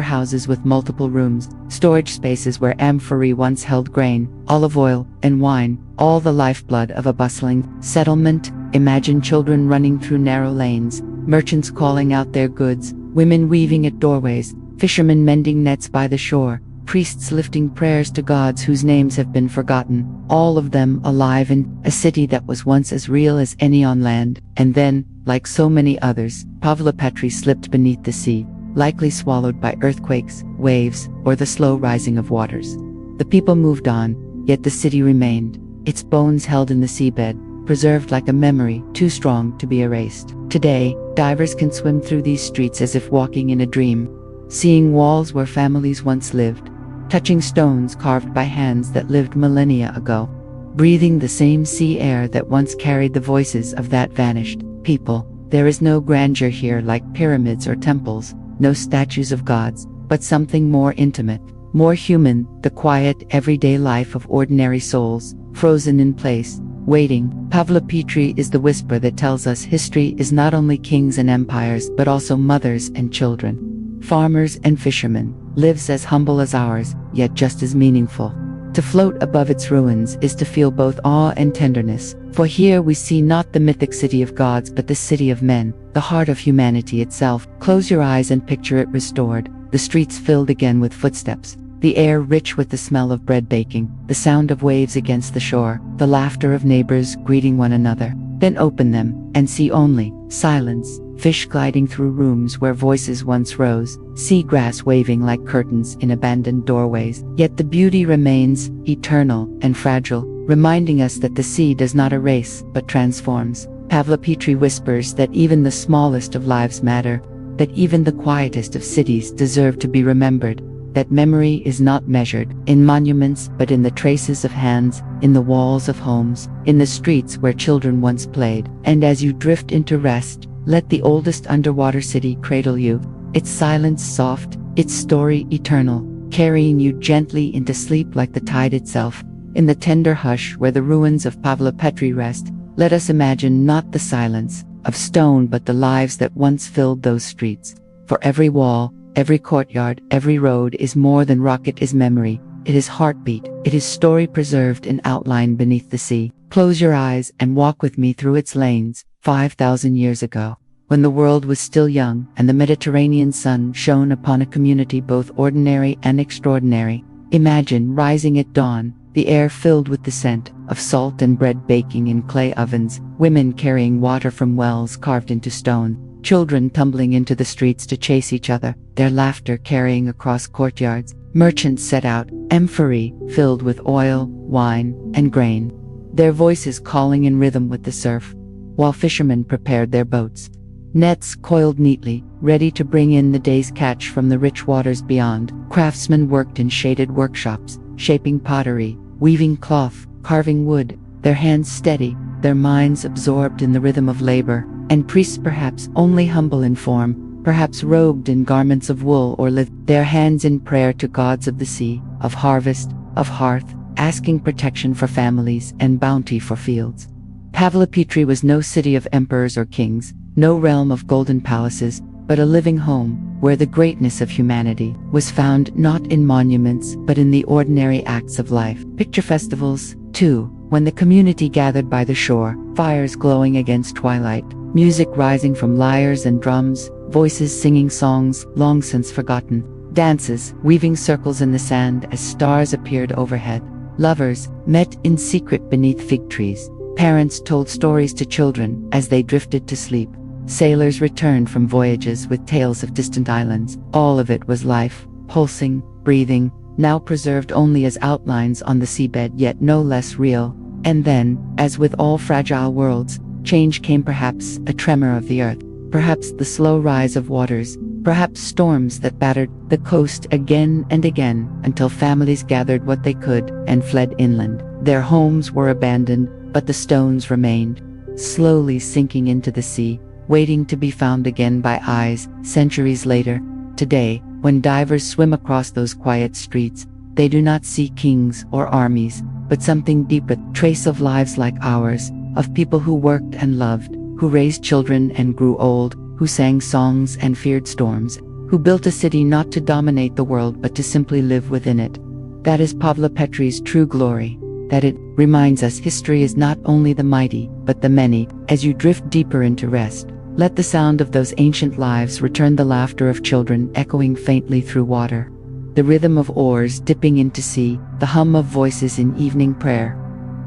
houses with multiple rooms, storage spaces where amphorae once held grain, olive oil, and wine, all the lifeblood of a bustling settlement. Imagine children running through narrow lanes, merchants calling out their goods, women weaving at doorways, fishermen mending nets by the shore, priests lifting prayers to gods whose names have been forgotten, all of them alive in a city that was once as real as any on land. And then, like so many others, Pavlopetri slipped beneath the sea, likely swallowed by earthquakes, waves, or the slow rising of waters. The people moved on, yet the city remained, its bones held in the seabed, preserved like a memory too strong to be erased. Today, divers can swim through these streets as if walking in a dream, seeing walls where families once lived, touching stones carved by hands that lived millennia ago, breathing the same sea air that once carried the voices of that vanished people. There is no grandeur here like pyramids or temples, no statues of gods, but something more intimate, more human, the quiet, everyday life of ordinary souls, frozen in place, waiting. Pavlopetri is the whisper that tells us history is not only kings and empires but also mothers and children, farmers and fishermen, lives as humble as ours, yet just as meaningful. To float above its ruins is to feel both awe and tenderness, for here we see not the mythic city of gods but the city of men, the heart of humanity itself. Close your eyes and picture it restored, the streets filled again with footsteps, the air rich with the smell of bread baking, the sound of waves against the shore, the laughter of neighbors greeting one another. Then open them, and see only silence, fish gliding through rooms where voices once rose, seagrass waving like curtains in abandoned doorways. Yet the beauty remains, eternal and fragile, reminding us that the sea does not erase but transforms. Pavlopetri whispers that even the smallest of lives matter, that even the quietest of cities deserve to be remembered, that memory is not measured in monuments but in the traces of hands, in the walls of homes, in the streets where children once played. And as you drift into rest, let the oldest underwater city cradle you, its silence soft, its story eternal, carrying you gently into sleep like the tide itself. In the tender hush where the ruins of Pavlopetri rest, let us imagine not the silence of stone but the lives that once filled those streets. For every wall, every courtyard, every road is more than rock. It is memory, it is heartbeat, it is story preserved in outline beneath the sea. Close your eyes and walk with me through its lanes. 5,000 years ago, when the world was still young and the Mediterranean sun shone upon a community both ordinary and extraordinary, imagine rising at dawn, the air filled with the scent of salt and bread baking in clay ovens, women carrying water from wells carved into stone, children tumbling into the streets to chase each other, their laughter carrying across courtyards, merchants set out, amphorae filled with oil, wine, and grain, their voices calling in rhythm with the surf. while fishermen prepared their boats. Nets coiled neatly, ready to bring in the day's catch from the rich waters beyond. Craftsmen worked in shaded workshops, shaping pottery, weaving cloth, carving wood, their hands steady, their minds absorbed in the rhythm of labor. And priests, perhaps only humble in form, perhaps robed in garments of wool or lift their hands in prayer to gods of the sea, of harvest, of hearth, asking protection for families and bounty for fields. Pavlopetri was no city of emperors or kings, no realm of golden palaces, but a living home, where the greatness of humanity was found not in monuments but in the ordinary acts of life. Picture festivals, too, when the community gathered by the shore, fires glowing against twilight, music rising from lyres and drums, voices singing songs long since forgotten, dances weaving circles in the sand as stars appeared overhead. Lovers met in secret beneath fig trees. Parents told stories to children as they drifted to sleep. Sailors returned from voyages with tales of distant islands. All of it was life, pulsing, breathing, now preserved only as outlines on the seabed, yet no less real. And then, as with all fragile worlds, change came, perhaps a tremor of the earth, perhaps the slow rise of waters, perhaps storms that battered the coast again and again, until families gathered what they could and fled inland. Their homes were abandoned, but the stones remained, slowly sinking into the sea, waiting to be found again by eyes. Centuries later, today, when divers swim across those quiet streets, they do not see kings or armies, but something deeper, trace of lives like ours, of people who worked and loved, who raised children and grew old, who sang songs and feared storms, who built a city not to dominate the world but to simply live within it. That is Pavlopetri's true glory, that it reminds us history is not only the mighty, but the many. As you drift deeper into rest, let the sound of those ancient lives return, the laughter of children echoing faintly through water, the rhythm of oars dipping into sea, the hum of voices in evening prayer.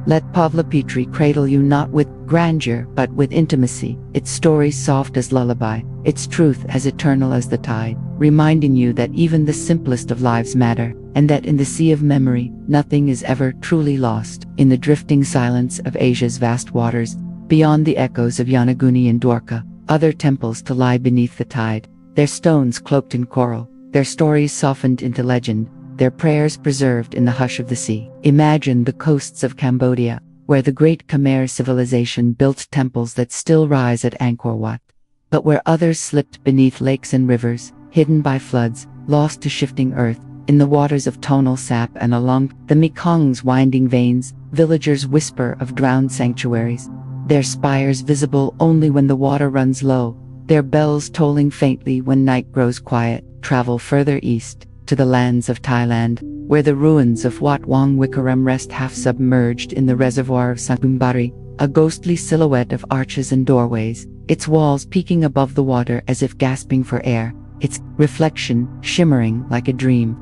Let Pavlopetri cradle you not with grandeur but with intimacy, its story soft as lullaby, its truth as eternal as the tide, reminding you that even the simplest of lives matter, and that in the sea of memory, nothing is ever truly lost. In the drifting silence of Asia's vast waters, beyond the echoes of Yanaguni and Dwarka, other temples to lie beneath the tide, their stones cloaked in coral, their stories softened into legend, their prayers preserved in the hush of the sea. Imagine the coasts of Cambodia, where the great Khmer civilization built temples that still rise at Angkor Wat, but where others slipped beneath lakes and rivers, hidden by floods, lost to shifting earth. In the waters of tonal sap and along the Mekong's winding veins, villagers whisper of drowned sanctuaries, their spires visible only when the water runs low, their bells tolling faintly when night grows quiet. Travel further east, to the lands of Thailand, where the ruins of Wat Wong Wikaram rest half submerged in the reservoir of Sakumbari, a ghostly silhouette of arches and doorways, its walls peeking above the water as if gasping for air, its reflection shimmering like a dream.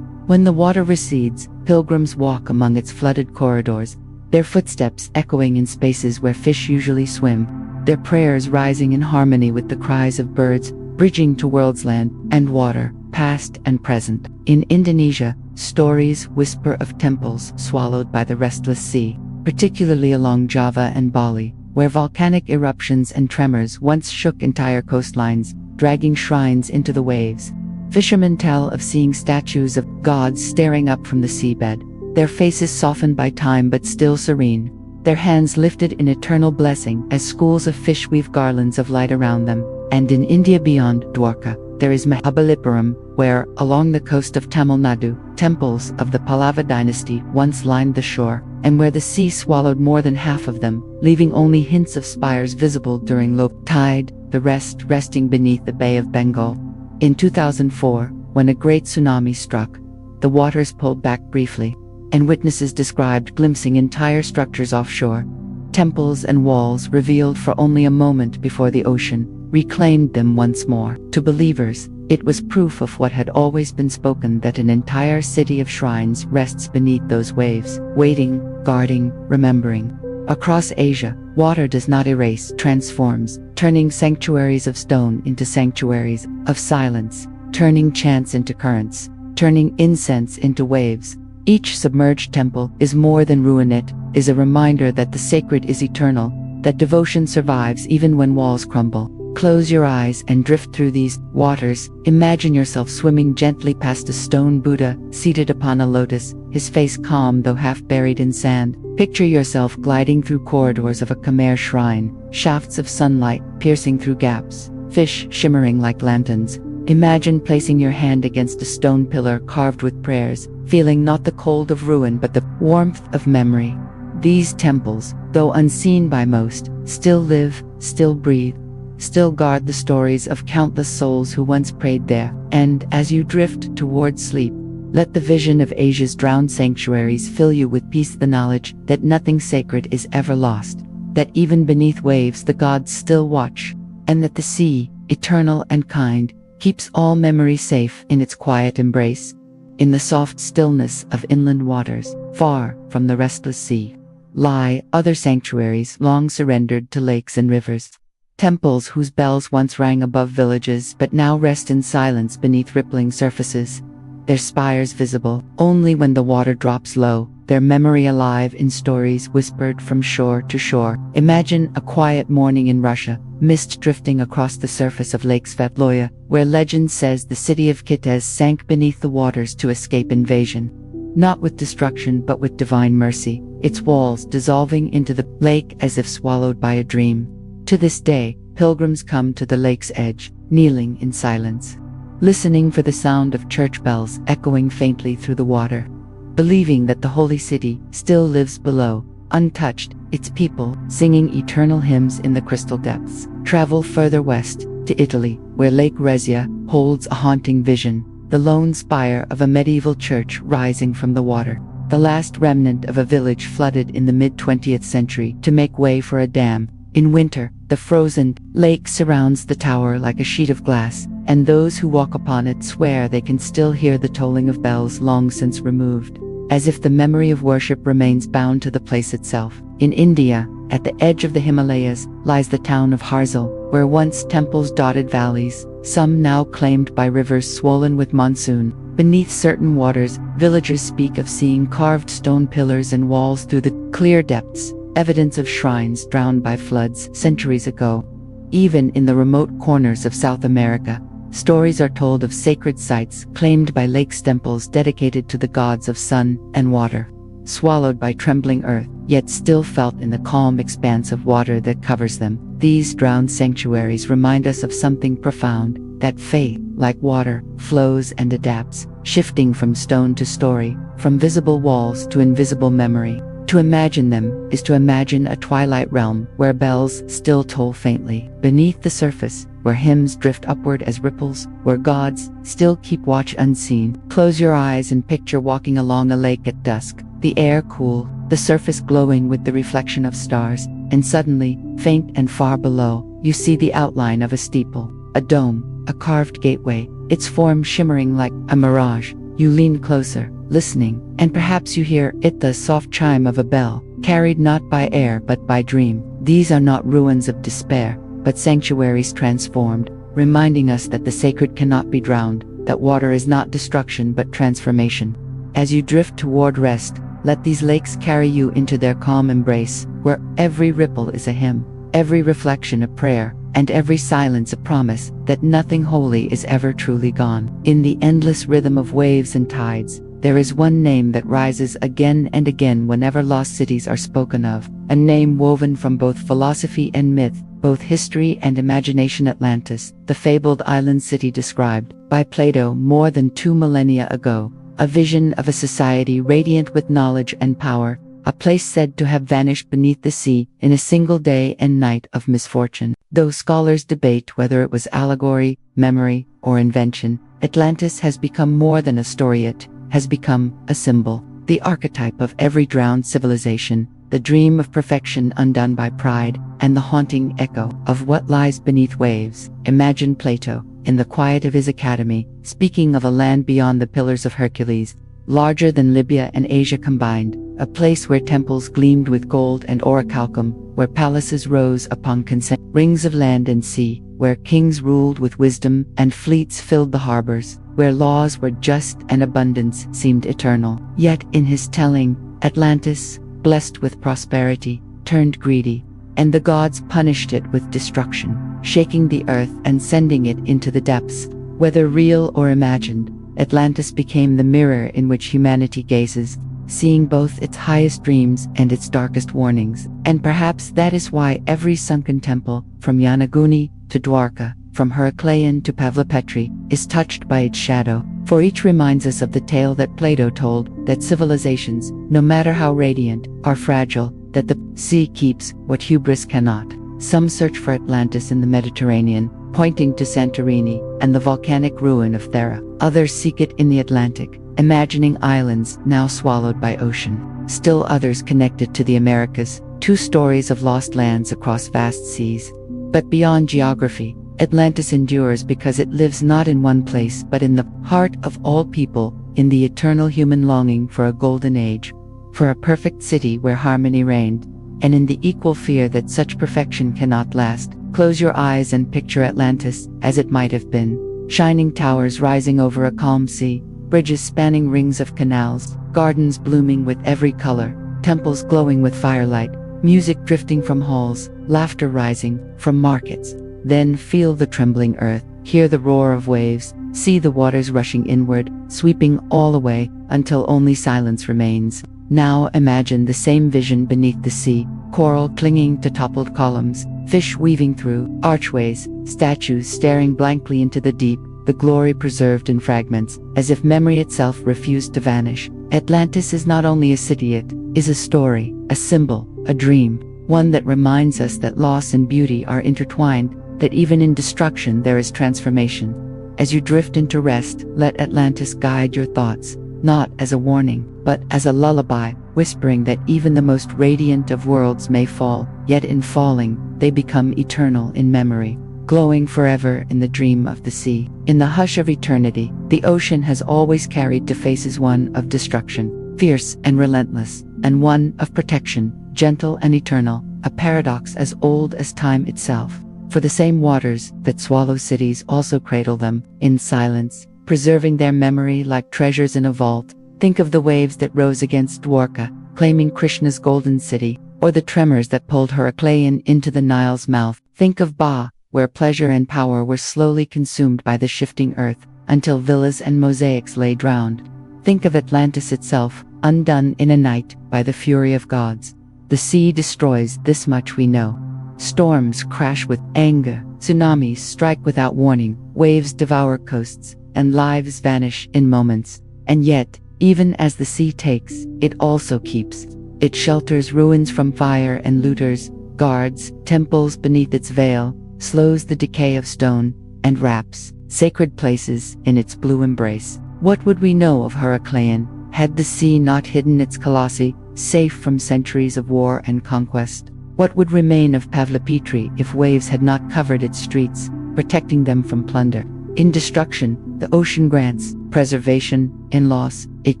When the water recedes, pilgrims walk among its flooded corridors, their footsteps echoing in spaces where fish usually swim, their prayers rising in harmony with the cries of birds, bridging to worlds land and water, past and present. In Indonesia, stories whisper of temples swallowed by the restless sea, particularly along Java and Bali, where volcanic eruptions and tremors once shook entire coastlines, dragging shrines into the waves. Fishermen tell of seeing statues of gods staring up from the seabed, their faces softened by time but still serene, their hands lifted in eternal blessing as schools of fish weave garlands of light around them. And in India beyond Dwarka, there is Mahabalipuram, where, along the coast of Tamil Nadu, temples of the Pallava dynasty once lined the shore, and where the sea swallowed more than half of them, leaving only hints of spires visible during low tide, the rest resting beneath the Bay of Bengal. In 2004, when a great tsunami struck, the waters pulled back briefly, and witnesses described glimpsing entire structures offshore, temples and walls revealed for only a moment before the ocean reclaimed them once more. To believers, it was proof of what had always been spoken, that an entire city of shrines rests beneath those waves, waiting, guarding, remembering. Across Asia, water does not erase, transforms, turning sanctuaries of stone into sanctuaries of silence, turning chants into currents, turning incense into waves. Each submerged temple is more than ruin, it is a reminder that the sacred is eternal, that devotion survives even when walls crumble. Close your eyes and drift through these waters. Imagine yourself swimming gently past a stone Buddha, seated upon a lotus, his face calm though half buried in sand. Picture yourself gliding through corridors of a Khmer shrine, shafts of sunlight piercing through gaps, fish shimmering like lanterns. Imagine placing your hand against a stone pillar carved with prayers, feeling not the cold of ruin but the warmth of memory. These temples, though unseen by most, still live, still breathe, still guard the stories of countless souls who once prayed there. And as you drift toward sleep, let the vision of Asia's drowned sanctuaries fill you with peace, the knowledge that nothing sacred is ever lost, that even beneath waves the gods still watch, and that the sea, eternal and kind, keeps all memory safe in its quiet embrace. In the soft stillness of inland waters, far from the restless sea, lie other sanctuaries long surrendered to lakes and rivers. Temples whose bells once rang above villages but now rest in silence beneath rippling surfaces, their spires visible only when the water drops low, their memory alive in stories whispered from shore to shore. Imagine a quiet morning in Russia, mist drifting across the surface of Lake Svetloya, where legend says the city of Kitezh sank beneath the waters to escape invasion. Not with destruction but with divine mercy, its walls dissolving into the lake as if swallowed by a dream. To this day, pilgrims come to the lake's edge, kneeling in silence, listening for the sound of church bells echoing faintly through the water, believing that the holy city still lives below, untouched, its people singing eternal hymns in the crystal depths. Travel further west, to Italy, where Lake Rezia holds a haunting vision, the lone spire of a medieval church rising from the water, the last remnant of a village flooded in the mid-20th century to make way for a dam. In winter, the frozen lake surrounds the tower like a sheet of glass, and those who walk upon it swear they can still hear the tolling of bells long since removed, as if the memory of worship remains bound to the place itself. In India, at the edge of the Himalayas, lies the town of Harzal, where once temples dotted valleys, some now claimed by rivers swollen with monsoon. Beneath certain waters, villagers speak of seeing carved stone pillars and walls through the clear depths, evidence of shrines drowned by floods centuries ago. Even in the remote corners of South America, stories are told of sacred sites claimed by lakes, temples dedicated to the gods of sun and water, swallowed by trembling earth, yet still felt in the calm expanse of water that covers them. These drowned sanctuaries remind us of something profound, that faith, like water, flows and adapts, shifting from stone to story, from visible walls to invisible memory. To imagine them is to imagine a twilight realm where bells still toll faintly beneath the surface, where hymns drift upward as ripples, where gods still keep watch unseen. Close your eyes and picture walking along a lake at dusk, the air cool, the surface glowing with the reflection of stars, and suddenly, faint and far below, you see the outline of a steeple, a dome, a carved gateway, its form shimmering like a mirage. You lean closer, listening, and perhaps you hear it, the soft chime of a bell, carried not by air but by dream. These are not ruins of despair, but sanctuaries transformed, reminding us that the sacred cannot be drowned, that water is not destruction but transformation. As you drift toward rest, let these lakes carry you into their calm embrace, where every ripple is a hymn, every reflection a prayer, and every silence a promise that nothing holy is ever truly gone. In the endless rhythm of waves and tides, there is one name that rises again and again whenever lost cities are spoken of, a name woven from both philosophy and myth, both history and imagination. Atlantis, the fabled island city described by Plato more than 2 millennia ago, a vision of a society radiant with knowledge and power, a place said to have vanished beneath the sea in a single day and night of misfortune. Though scholars debate whether it was allegory, memory, or invention, Atlantis has become more than a story. It has become a symbol, the archetype of every drowned civilization, the dream of perfection undone by pride, and the haunting echo of what lies beneath waves. Imagine Plato, in the quiet of his academy, speaking of a land beyond the Pillars of Hercules, larger than Libya and Asia combined, a place where temples gleamed with gold and orichalcum, where palaces rose upon consent, rings of land and sea, where kings ruled with wisdom and fleets filled the harbors, where laws were just and abundance seemed eternal. Yet in his telling, Atlantis, blessed with prosperity, turned greedy. and the gods punished it with destruction, shaking the earth and sending it into the depths. Whether real or imagined, Atlantis became the mirror in which humanity gazes, seeing both its highest dreams and its darkest warnings. And perhaps that is why every sunken temple, from Yanaguni to Dwarka, from Heracleion to Pavlopetri, is touched by its shadow, for each reminds us of the tale that Plato told, that civilizations, no matter how radiant, are fragile, that the sea keeps what hubris cannot. Some search for Atlantis in the Mediterranean, pointing to Santorini and the volcanic ruin of Thera. Others seek it in the Atlantic, imagining islands now swallowed by ocean. Still others connect it to the Americas, two stories of lost lands across vast seas. But beyond geography, Atlantis endures because it lives not in one place but in the heart of all people, in the eternal human longing for a golden age, for a perfect city where harmony reigned, and in the equal fear that such perfection cannot last. Close your eyes and picture Atlantis as it might have been. Shining towers rising over a calm sea, bridges spanning rings of canals, gardens blooming with every color, temples glowing with firelight, music drifting from halls, laughter rising from markets. Then feel the trembling earth, hear the roar of waves, see the waters rushing inward, sweeping all away until only silence remains. Now imagine the same vision beneath the sea, coral clinging to toppled columns, fish weaving through archways, statues staring blankly into the deep, the glory preserved in fragments, as if memory itself refused to vanish. Atlantis is not only a city, it is a story, a symbol, a dream, one that reminds us that loss and beauty are intertwined, that even in destruction there is transformation. As you drift into rest, let Atlantis guide your thoughts, not as a warning, but as a lullaby, whispering that even the most radiant of worlds may fall, yet in falling, they become eternal in memory, glowing forever in the dream of the sea. In the hush of eternity, the ocean has always carried two faces, one of destruction, fierce and relentless, and one of protection, gentle and eternal, a paradox as old as time itself. For the same waters that swallow cities also cradle them, in silence, preserving their memory like treasures in a vault. Think of the waves that rose against Dwarka, claiming Krishna's golden city, or the tremors that pulled Heracleion into the Nile's mouth. Think of Ba, where pleasure and power were slowly consumed by the shifting earth, until villas and mosaics lay drowned. Think of Atlantis itself, undone in a night by the fury of gods. The sea destroys, this much we know. Storms crash with anger, tsunamis strike without warning, waves devour coasts, and lives vanish in moments. And yet, even as the sea takes, it also keeps. It shelters ruins from fire and looters, guards temples beneath its veil, slows the decay of stone, and wraps sacred places in its blue embrace. What would we know of Heracleion had the sea not hidden its colossi, safe from centuries of war and conquest? What would remain of Pavlopetri if waves had not covered its streets, protecting them from plunder? In destruction, the ocean grants preservation. In loss, it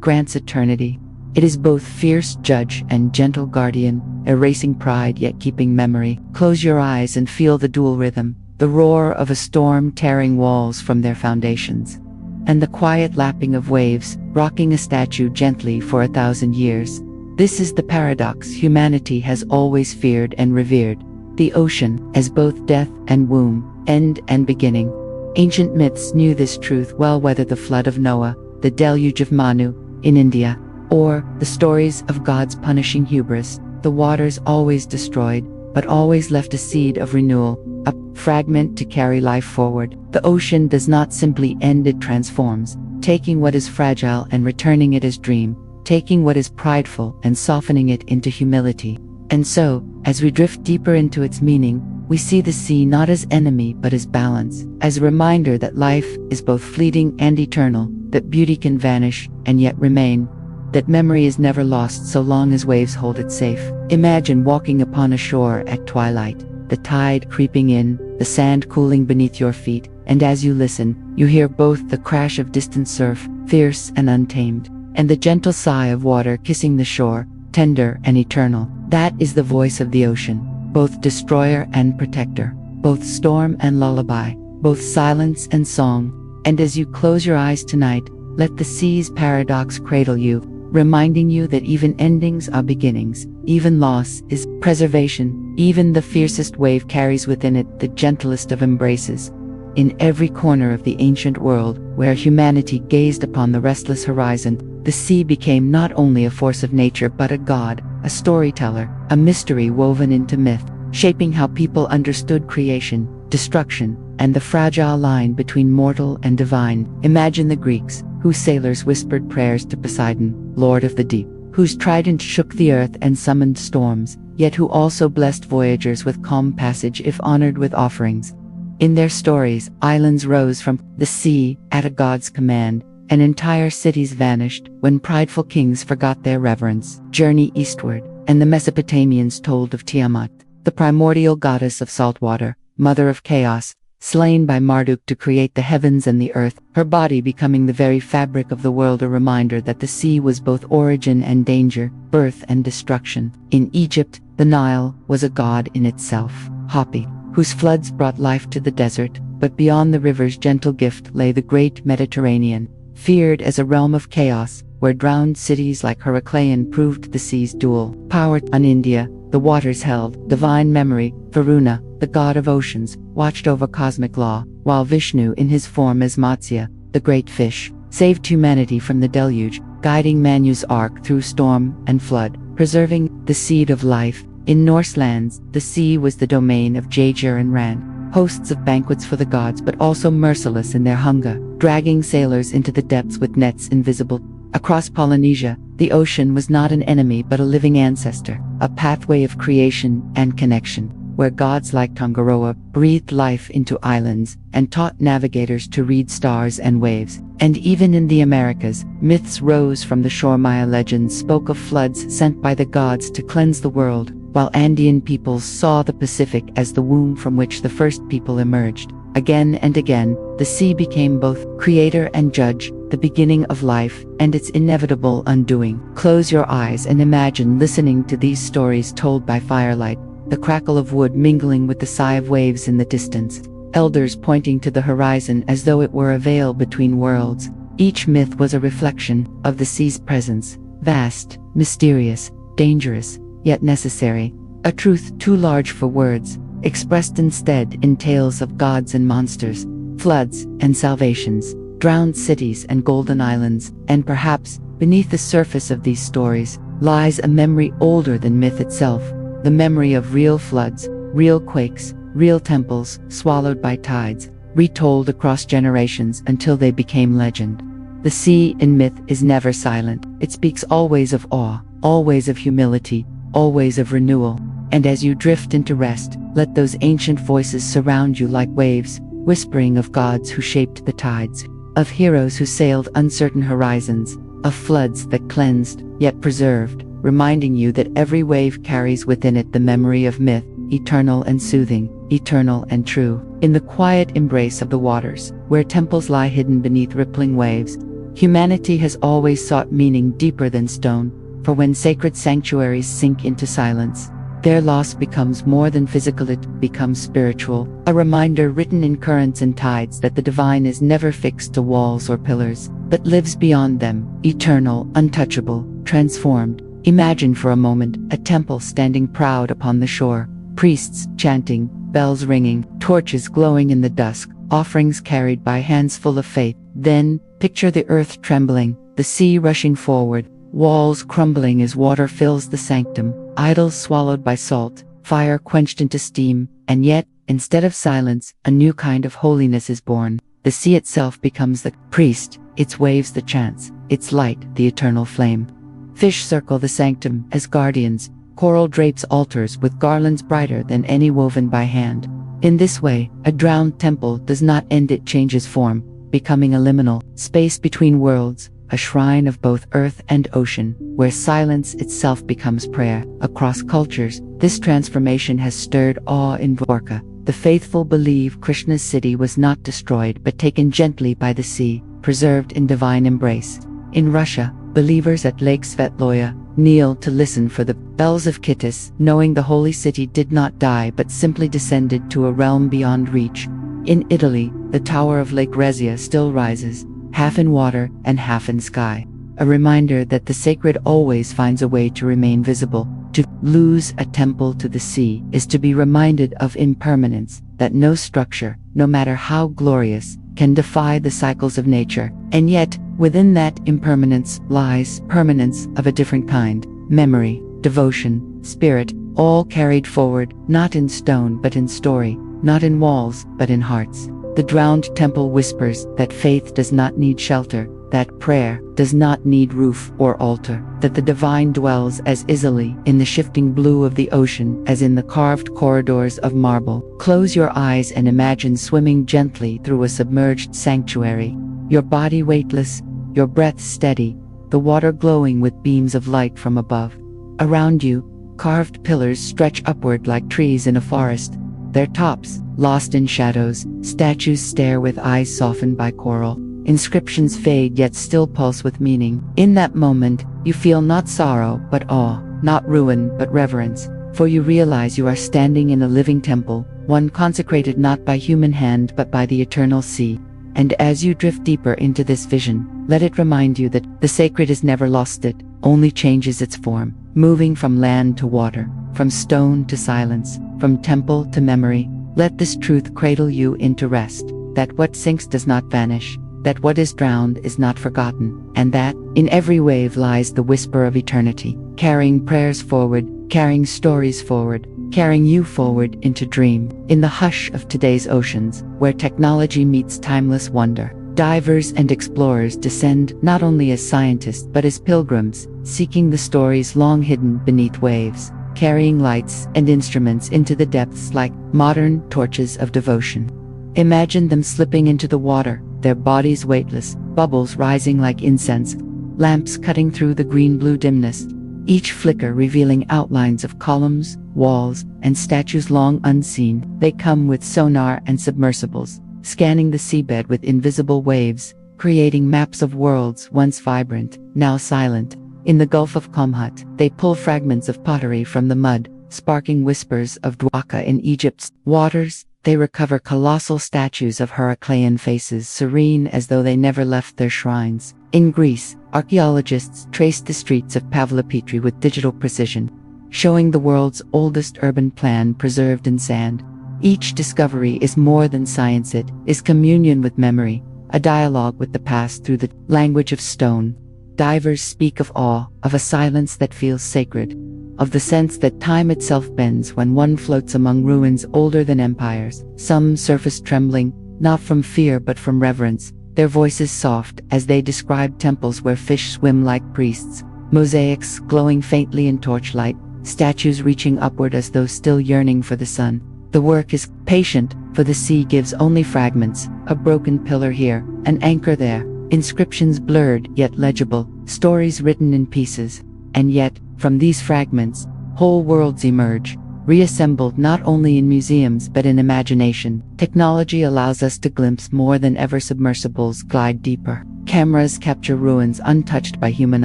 grants eternity. It is both fierce judge and gentle guardian, erasing pride yet keeping memory. Close your eyes and feel the dual rhythm, the roar of a storm tearing walls from their foundations, and the quiet lapping of waves, rocking a statue gently for 1,000 years. This is the paradox humanity has always feared and revered, the ocean as both death and womb, end and beginning. Ancient myths knew this truth well, whether the flood of Noah, the deluge of Manu, in India, or the stories of gods punishing hubris. The waters always destroyed, but always left a seed of renewal, a fragment to carry life forward. The ocean does not simply end, it transforms, taking what is fragile and returning it as dream, taking what is prideful and softening it into humility. And so, as we drift deeper into its meaning, we see the sea not as enemy but as balance, as a reminder that life is both fleeting and eternal, that beauty can vanish and yet remain, that memory is never lost so long as waves hold it safe. Imagine walking upon a shore at twilight, the tide creeping in, the sand cooling beneath your feet, and as you listen, you hear both the crash of distant surf, fierce and untamed, and the gentle sigh of water kissing the shore, tender and eternal. That is the voice of the ocean, both destroyer and protector, both storm and lullaby, both silence and song. And as you close your eyes tonight, let the sea's paradox cradle you, reminding you that even endings are beginnings, even loss is preservation, even the fiercest wave carries within it the gentlest of embraces. In every corner of the ancient world, where humanity gazed upon the restless horizon, the sea became not only a force of nature but a god, a storyteller, a mystery woven into myth, shaping how people understood creation, destruction, and the fragile line between mortal and divine. Imagine the Greeks, whose sailors whispered prayers to Poseidon, lord of the deep, whose trident shook the earth and summoned storms, yet who also blessed voyagers with calm passage if honored with offerings. In their stories, islands rose from the sea at a god's command, and entire cities vanished when prideful kings forgot their reverence. Journey eastward, and the Mesopotamians told of Tiamat, the primordial goddess of salt water, mother of chaos, slain by Marduk to create the heavens and the earth, her body becoming the very fabric of the world, a reminder that the sea was both origin and danger, birth and destruction. In Egypt, the Nile was a god in itself, Hapi, whose floods brought life to the desert, but beyond the river's gentle gift lay the great Mediterranean, feared as a realm of chaos, where drowned cities like Heracleion proved the sea's dual power. On India, the waters held divine memory. Varuna, the god of oceans, watched over cosmic law, while Vishnu, in his form as Matsya, the great fish, saved humanity from the deluge, guiding Manu's ark through storm and flood, preserving the seed of life. In Norse lands, the sea was the domain of Jaegir and Ran, hosts of banquets for the gods but also merciless in their hunger, dragging sailors into the depths with nets invisible. Across Polynesia, the ocean was not an enemy but a living ancestor, a pathway of creation and connection, where gods like Tangaroa breathed life into islands and taught navigators to read stars and waves. And even in the Americas, myths rose from the shore. Maya legends spoke of floods sent by the gods to cleanse the world, while Andean peoples saw the Pacific as the womb from which the first people emerged. Again and again, the sea became both creator and judge, the beginning of life and its inevitable undoing. Close your eyes and imagine listening to these stories told by firelight, the crackle of wood mingling with the sigh of waves in the distance, elders pointing to the horizon as though it were a veil between worlds. Each myth was a reflection of the sea's presence, vast, mysterious, dangerous, yet necessary, a truth too large for words, expressed instead in tales of gods and monsters, floods and salvations, drowned cities and golden islands. And perhaps, beneath the surface of these stories, lies a memory older than myth itself, the memory of real floods, real quakes, real temples swallowed by tides, retold across generations until they became legend. The sea in myth is never silent. It speaks always of awe, always of humility, always of renewal. And as you drift into rest, let those ancient voices surround you like waves, whispering of gods who shaped the tides, of heroes who sailed uncertain horizons, of floods that cleansed, yet preserved, reminding you that every wave carries within it the memory of myth, eternal and soothing, eternal and true. In the quiet embrace of the waters, where temples lie hidden beneath rippling waves, humanity has always sought meaning deeper than stone, for when sacred sanctuaries sink into silence, their loss becomes more than physical, it becomes spiritual, a reminder written in currents and tides that the divine is never fixed to walls or pillars, but lives beyond them, eternal, untouchable, transformed. Imagine for a moment a temple standing proud upon the shore, priests chanting, bells ringing, torches glowing in the dusk, offerings carried by hands full of faith. Then, picture the earth trembling, the sea rushing forward, walls crumbling as water fills the sanctum, idols swallowed by salt, fire quenched into steam, and yet, instead of silence, a new kind of holiness is born. The sea itself becomes the priest, its waves the chants, its light the eternal flame. Fish circle the sanctum as guardians, coral drapes altars with garlands brighter than any woven by hand. In this way, a drowned temple does not end, it changes form, becoming a liminal space between worlds, a shrine of both earth and ocean, where silence itself becomes prayer. Across cultures, this transformation has stirred awe in Dwarka. The faithful believe Krishna's city was not destroyed but taken gently by the sea, preserved in divine embrace. In Russia, believers at Lake Svetloya kneel to listen for the bells of Kittis, knowing the holy city did not die but simply descended to a realm beyond reach. In Italy, the tower of Lake Rezia still rises, half in water and half in sky. a reminder that the sacred always finds a way to remain visible. To lose a temple to the sea is to be reminded of impermanence, that no structure, no matter how glorious, can defy the cycles of nature, and yet, within that impermanence lies permanence of a different kind, memory, devotion, spirit, all carried forward, not in stone but in story, not in walls but in hearts. The drowned temple whispers that faith does not need shelter, that prayer does not need roof or altar, that the divine dwells as easily in the shifting blue of the ocean as in the carved corridors of marble. Close your eyes and imagine swimming gently through a submerged sanctuary, your body weightless, your breath steady, the water glowing with beams of light from above. Around you, carved pillars stretch upward like trees in a forest, their tops lost in shadows. Statues stare with eyes softened by coral. Inscriptions fade yet still pulse with meaning. In that moment, you feel not sorrow but awe, not ruin but reverence, for you realize you are standing in a living temple, one consecrated not by human hand but by the eternal sea. And as you drift deeper into this vision, let it remind you that the sacred has never lost it, only changes its form, moving from land to water, from stone to silence, from temple to memory. Let this truth cradle you into rest, that what sinks does not vanish, that what is drowned is not forgotten, and that, in every wave lies the whisper of eternity, carrying prayers forward, carrying stories forward, carrying you forward into dream. In the hush of today's oceans, where technology meets timeless wonder, divers and explorers descend not only as scientists but as pilgrims, seeking the stories long hidden beneath waves, carrying lights and instruments into the depths like modern torches of devotion. Imagine them slipping into the water, their bodies weightless, bubbles rising like incense, lamps cutting through the green-blue dimness, each flicker revealing outlines of columns, walls, and statues long unseen. They come with sonar and submersibles, scanning the seabed with invisible waves, creating maps of worlds once vibrant, now silent. In the Gulf of Qamhat, they pull fragments of pottery from the mud, sparking whispers of Dwaka in Egypt's waters. They recover colossal statues of Heraclean faces, serene as though they never left their shrines. In Greece, archaeologists traced the streets of Pavlopetri with digital precision, showing the world's oldest urban plan preserved in sand. Each discovery is more than science, it is communion with memory, a dialogue with the past through the language of stone. Divers speak of awe, of a silence that feels sacred, of the sense that time itself bends when one floats among ruins older than empires. Some surface trembling, not from fear but from reverence, their voices soft as they describe temples where fish swim like priests, mosaics glowing faintly in torchlight, statues reaching upward as though still yearning for the sun. The work is patient, for the sea gives only fragments, a broken pillar here, an anchor there, inscriptions blurred yet legible, stories written in pieces. And yet, from these fragments, whole worlds emerge, reassembled not only in museums but in imagination. Technology allows us to glimpse more than ever. Submersibles glide deeper. Cameras capture ruins untouched by human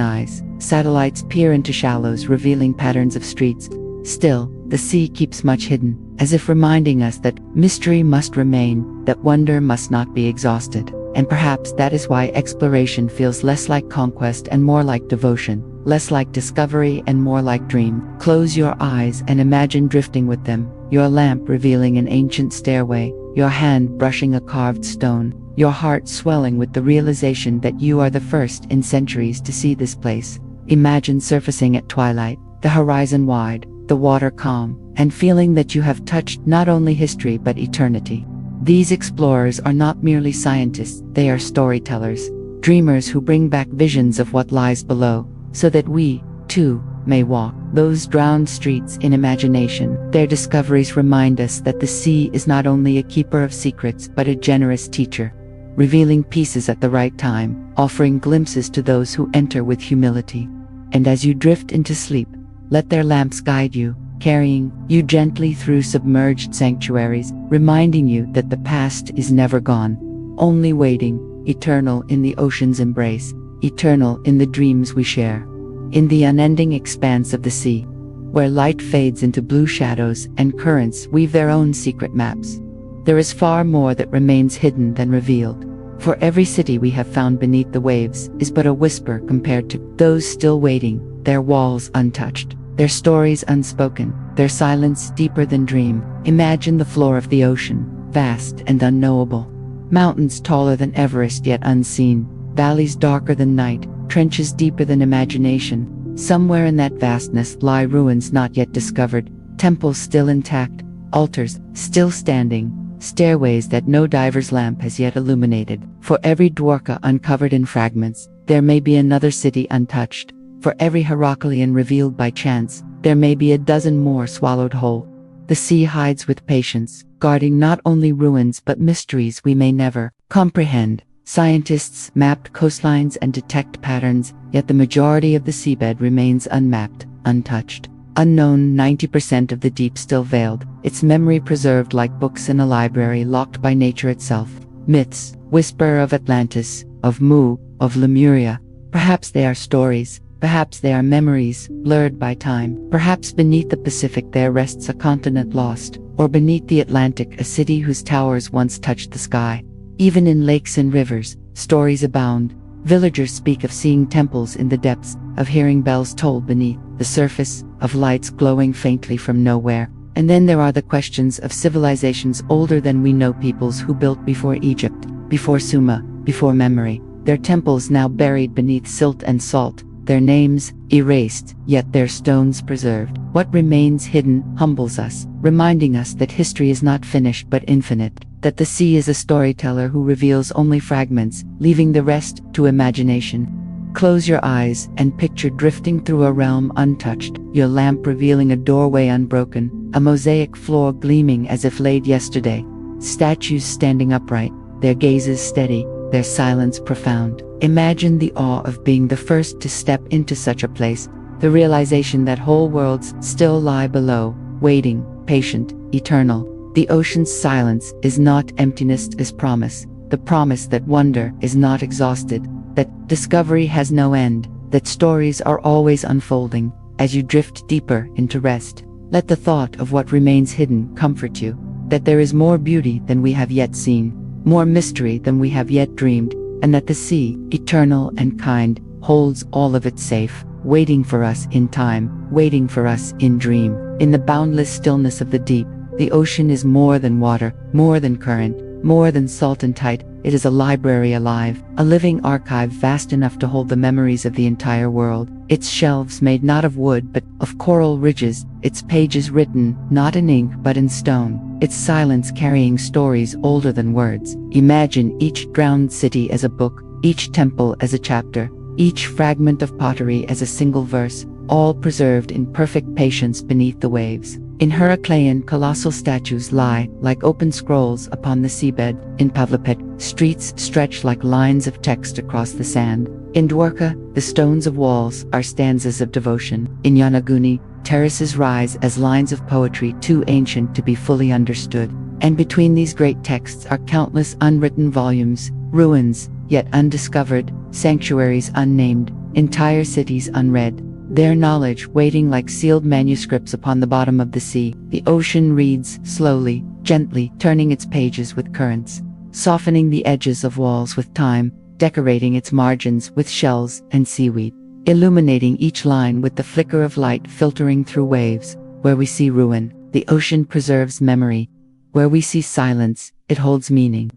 eyes. Satellites peer into shallows, revealing patterns of streets. Still, the sea keeps much hidden, as if reminding us that mystery must remain, that wonder must not be exhausted. And perhaps that is why exploration feels less like conquest and more like devotion, less like discovery and more like dream. Close your eyes and imagine drifting with them, your lamp revealing an ancient stairway, your hand brushing a carved stone, your heart swelling with the realization that you are the first in centuries to see this place. Imagine surfacing at twilight, the horizon wide, the water calm, and feeling that you have touched not only history but eternity. These explorers are not merely scientists, they are storytellers, dreamers who bring back visions of what lies below, so that we, too, may walk those drowned streets in imagination. Their discoveries remind us that the sea is not only a keeper of secrets but a generous teacher, revealing pieces at the right time, offering glimpses to those who enter with humility. And as you drift into sleep, let their lamps guide you, carrying you gently through submerged sanctuaries, reminding you that the past is never gone, only waiting, eternal in the ocean's embrace, eternal in the dreams we share. In the unending expanse of the sea, where light fades into blue shadows and currents weave their own secret maps, there is far more that remains hidden than revealed. For every city we have found beneath the waves is but a whisper compared to those still waiting, their walls untouched, their stories unspoken, their silence deeper than dream. Imagine the floor of the ocean, vast and unknowable. Mountains taller than Everest yet unseen, valleys darker than night, trenches deeper than imagination. Somewhere in that vastness lie ruins not yet discovered, temples still intact, altars still standing, stairways that no diver's lamp has yet illuminated. For every Dwarka uncovered in fragments, there may be another city untouched. For every Heraclean revealed by chance, there may be a dozen more swallowed whole. The sea hides with patience, guarding not only ruins but mysteries we may never comprehend. Scientists mapped coastlines and detect patterns, yet the majority of the seabed remains unmapped, untouched. Unknown, 90% of the deep still veiled, its memory preserved like books in a library locked by nature itself. Myths whisper of Atlantis, of Mu, of Lemuria. Perhaps they are stories, perhaps they are memories, blurred by time. Perhaps beneath the Pacific there rests a continent lost, or beneath the Atlantic a city whose towers once touched the sky. Even in lakes and rivers, stories abound. Villagers speak of seeing temples in the depths, of hearing bells tolled beneath the surface, of lights glowing faintly from nowhere. And then there are the questions of civilizations older than we know, peoples who built before Egypt, before Sumer, before memory, their temples now buried beneath silt and salt, their names erased, yet their stones preserved. What remains hidden humbles us, reminding us that history is not finished but infinite, that the sea is a storyteller who reveals only fragments, leaving the rest to imagination. Close your eyes and picture drifting through a realm untouched, your lamp revealing a doorway unbroken, a mosaic floor gleaming as if laid yesterday, statues standing upright, their gazes steady, their silence profound. Imagine the awe of being the first to step into such a place, the realization that whole worlds still lie below, waiting, patient, eternal. The ocean's silence is not emptiness, is promise, the promise that wonder is not exhausted, that discovery has no end, that stories are always unfolding. As you drift deeper into rest, let the thought of what remains hidden comfort you, that there is more beauty than we have yet seen, more mystery than we have yet dreamed, and that the sea, eternal and kind, holds all of it safe, waiting for us in time, waiting for us in dream. In the boundless stillness of the deep, the ocean is more than water, more than current, more than salt and tide. It is a library alive, a living archive vast enough to hold the memories of the entire world. Its shelves made not of wood but of coral ridges, its pages written not in ink but in stone, its silence carrying stories older than words. Imagine each drowned city as a book, each temple as a chapter, each fragment of pottery as a single verse, all preserved in perfect patience beneath the waves. In Heraclean, colossal statues lie like open scrolls upon the seabed. In Pavlopet, streets stretch like lines of text across the sand. In Dwarka, the stones of walls are stanzas of devotion. In Yanaguni, terraces rise as lines of poetry too ancient to be fully understood. And between these great texts are countless unwritten volumes, ruins yet undiscovered, sanctuaries unnamed, entire cities unread. Their knowledge waiting like sealed manuscripts upon the bottom of the sea. The ocean reads slowly, gently, turning its pages with currents, softening the edges of walls with time, decorating its margins with shells and seaweed, illuminating each line with the flicker of light filtering through waves. Where we see ruin, the ocean preserves memory. Where we see silence, it holds meaning.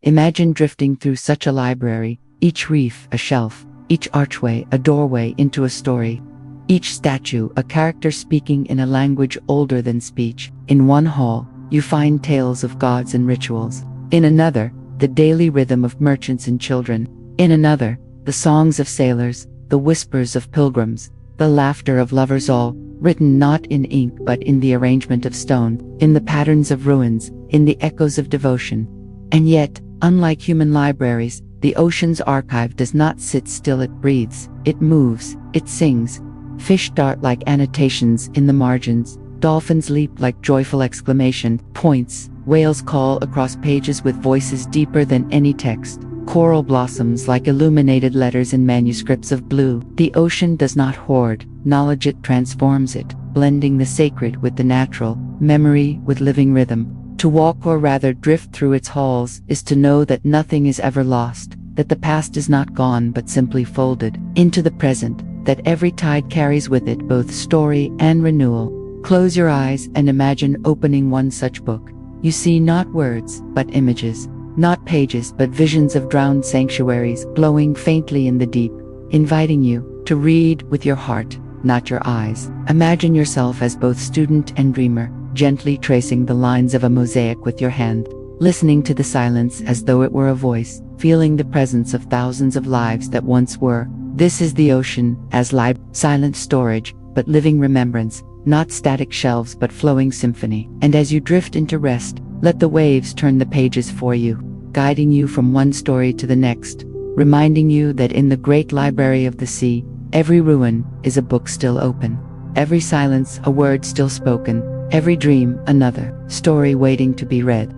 Imagine drifting through such a library, each reef a shelf, each archway a doorway into a story. Each statue a character speaking in a language older than speech. In one hall, you find tales of gods and rituals. In another, the daily rhythm of merchants and children. In another, the songs of sailors, the whispers of pilgrims, the laughter of lovers, all written not in ink but in the arrangement of stone, in the patterns of ruins, in the echoes of devotion. And yet, unlike human libraries, the ocean's archive does not sit still, it breathes, it moves, it sings. Fish dart like annotations in the margins, dolphins leap like joyful exclamation points, whales call across pages with voices deeper than any text, coral blossoms like illuminated letters in manuscripts of blue. The ocean does not hoard knowledge, it transforms it, blending the sacred with the natural, memory with living rhythm. To walk, or rather drift through its halls, is to know that nothing is ever lost, that the past is not gone but simply folded into the present, that every tide carries with it both story and renewal. Close your eyes and imagine opening one such book. You see not words, but images, not pages, but visions of drowned sanctuaries glowing faintly in the deep, inviting you to read with your heart, not your eyes. Imagine yourself as both student and dreamer, gently tracing the lines of a mosaic with your hand, listening to the silence as though it were a voice, feeling the presence of thousands of lives that once were. This is the ocean, as silent storage, but living remembrance, not static shelves but flowing symphony. And as you drift into rest, let the waves turn the pages for you, guiding you from one story to the next, reminding you that in the great library of the sea, every ruin is a book still open, every silence a word still spoken, every dream another story waiting to be read.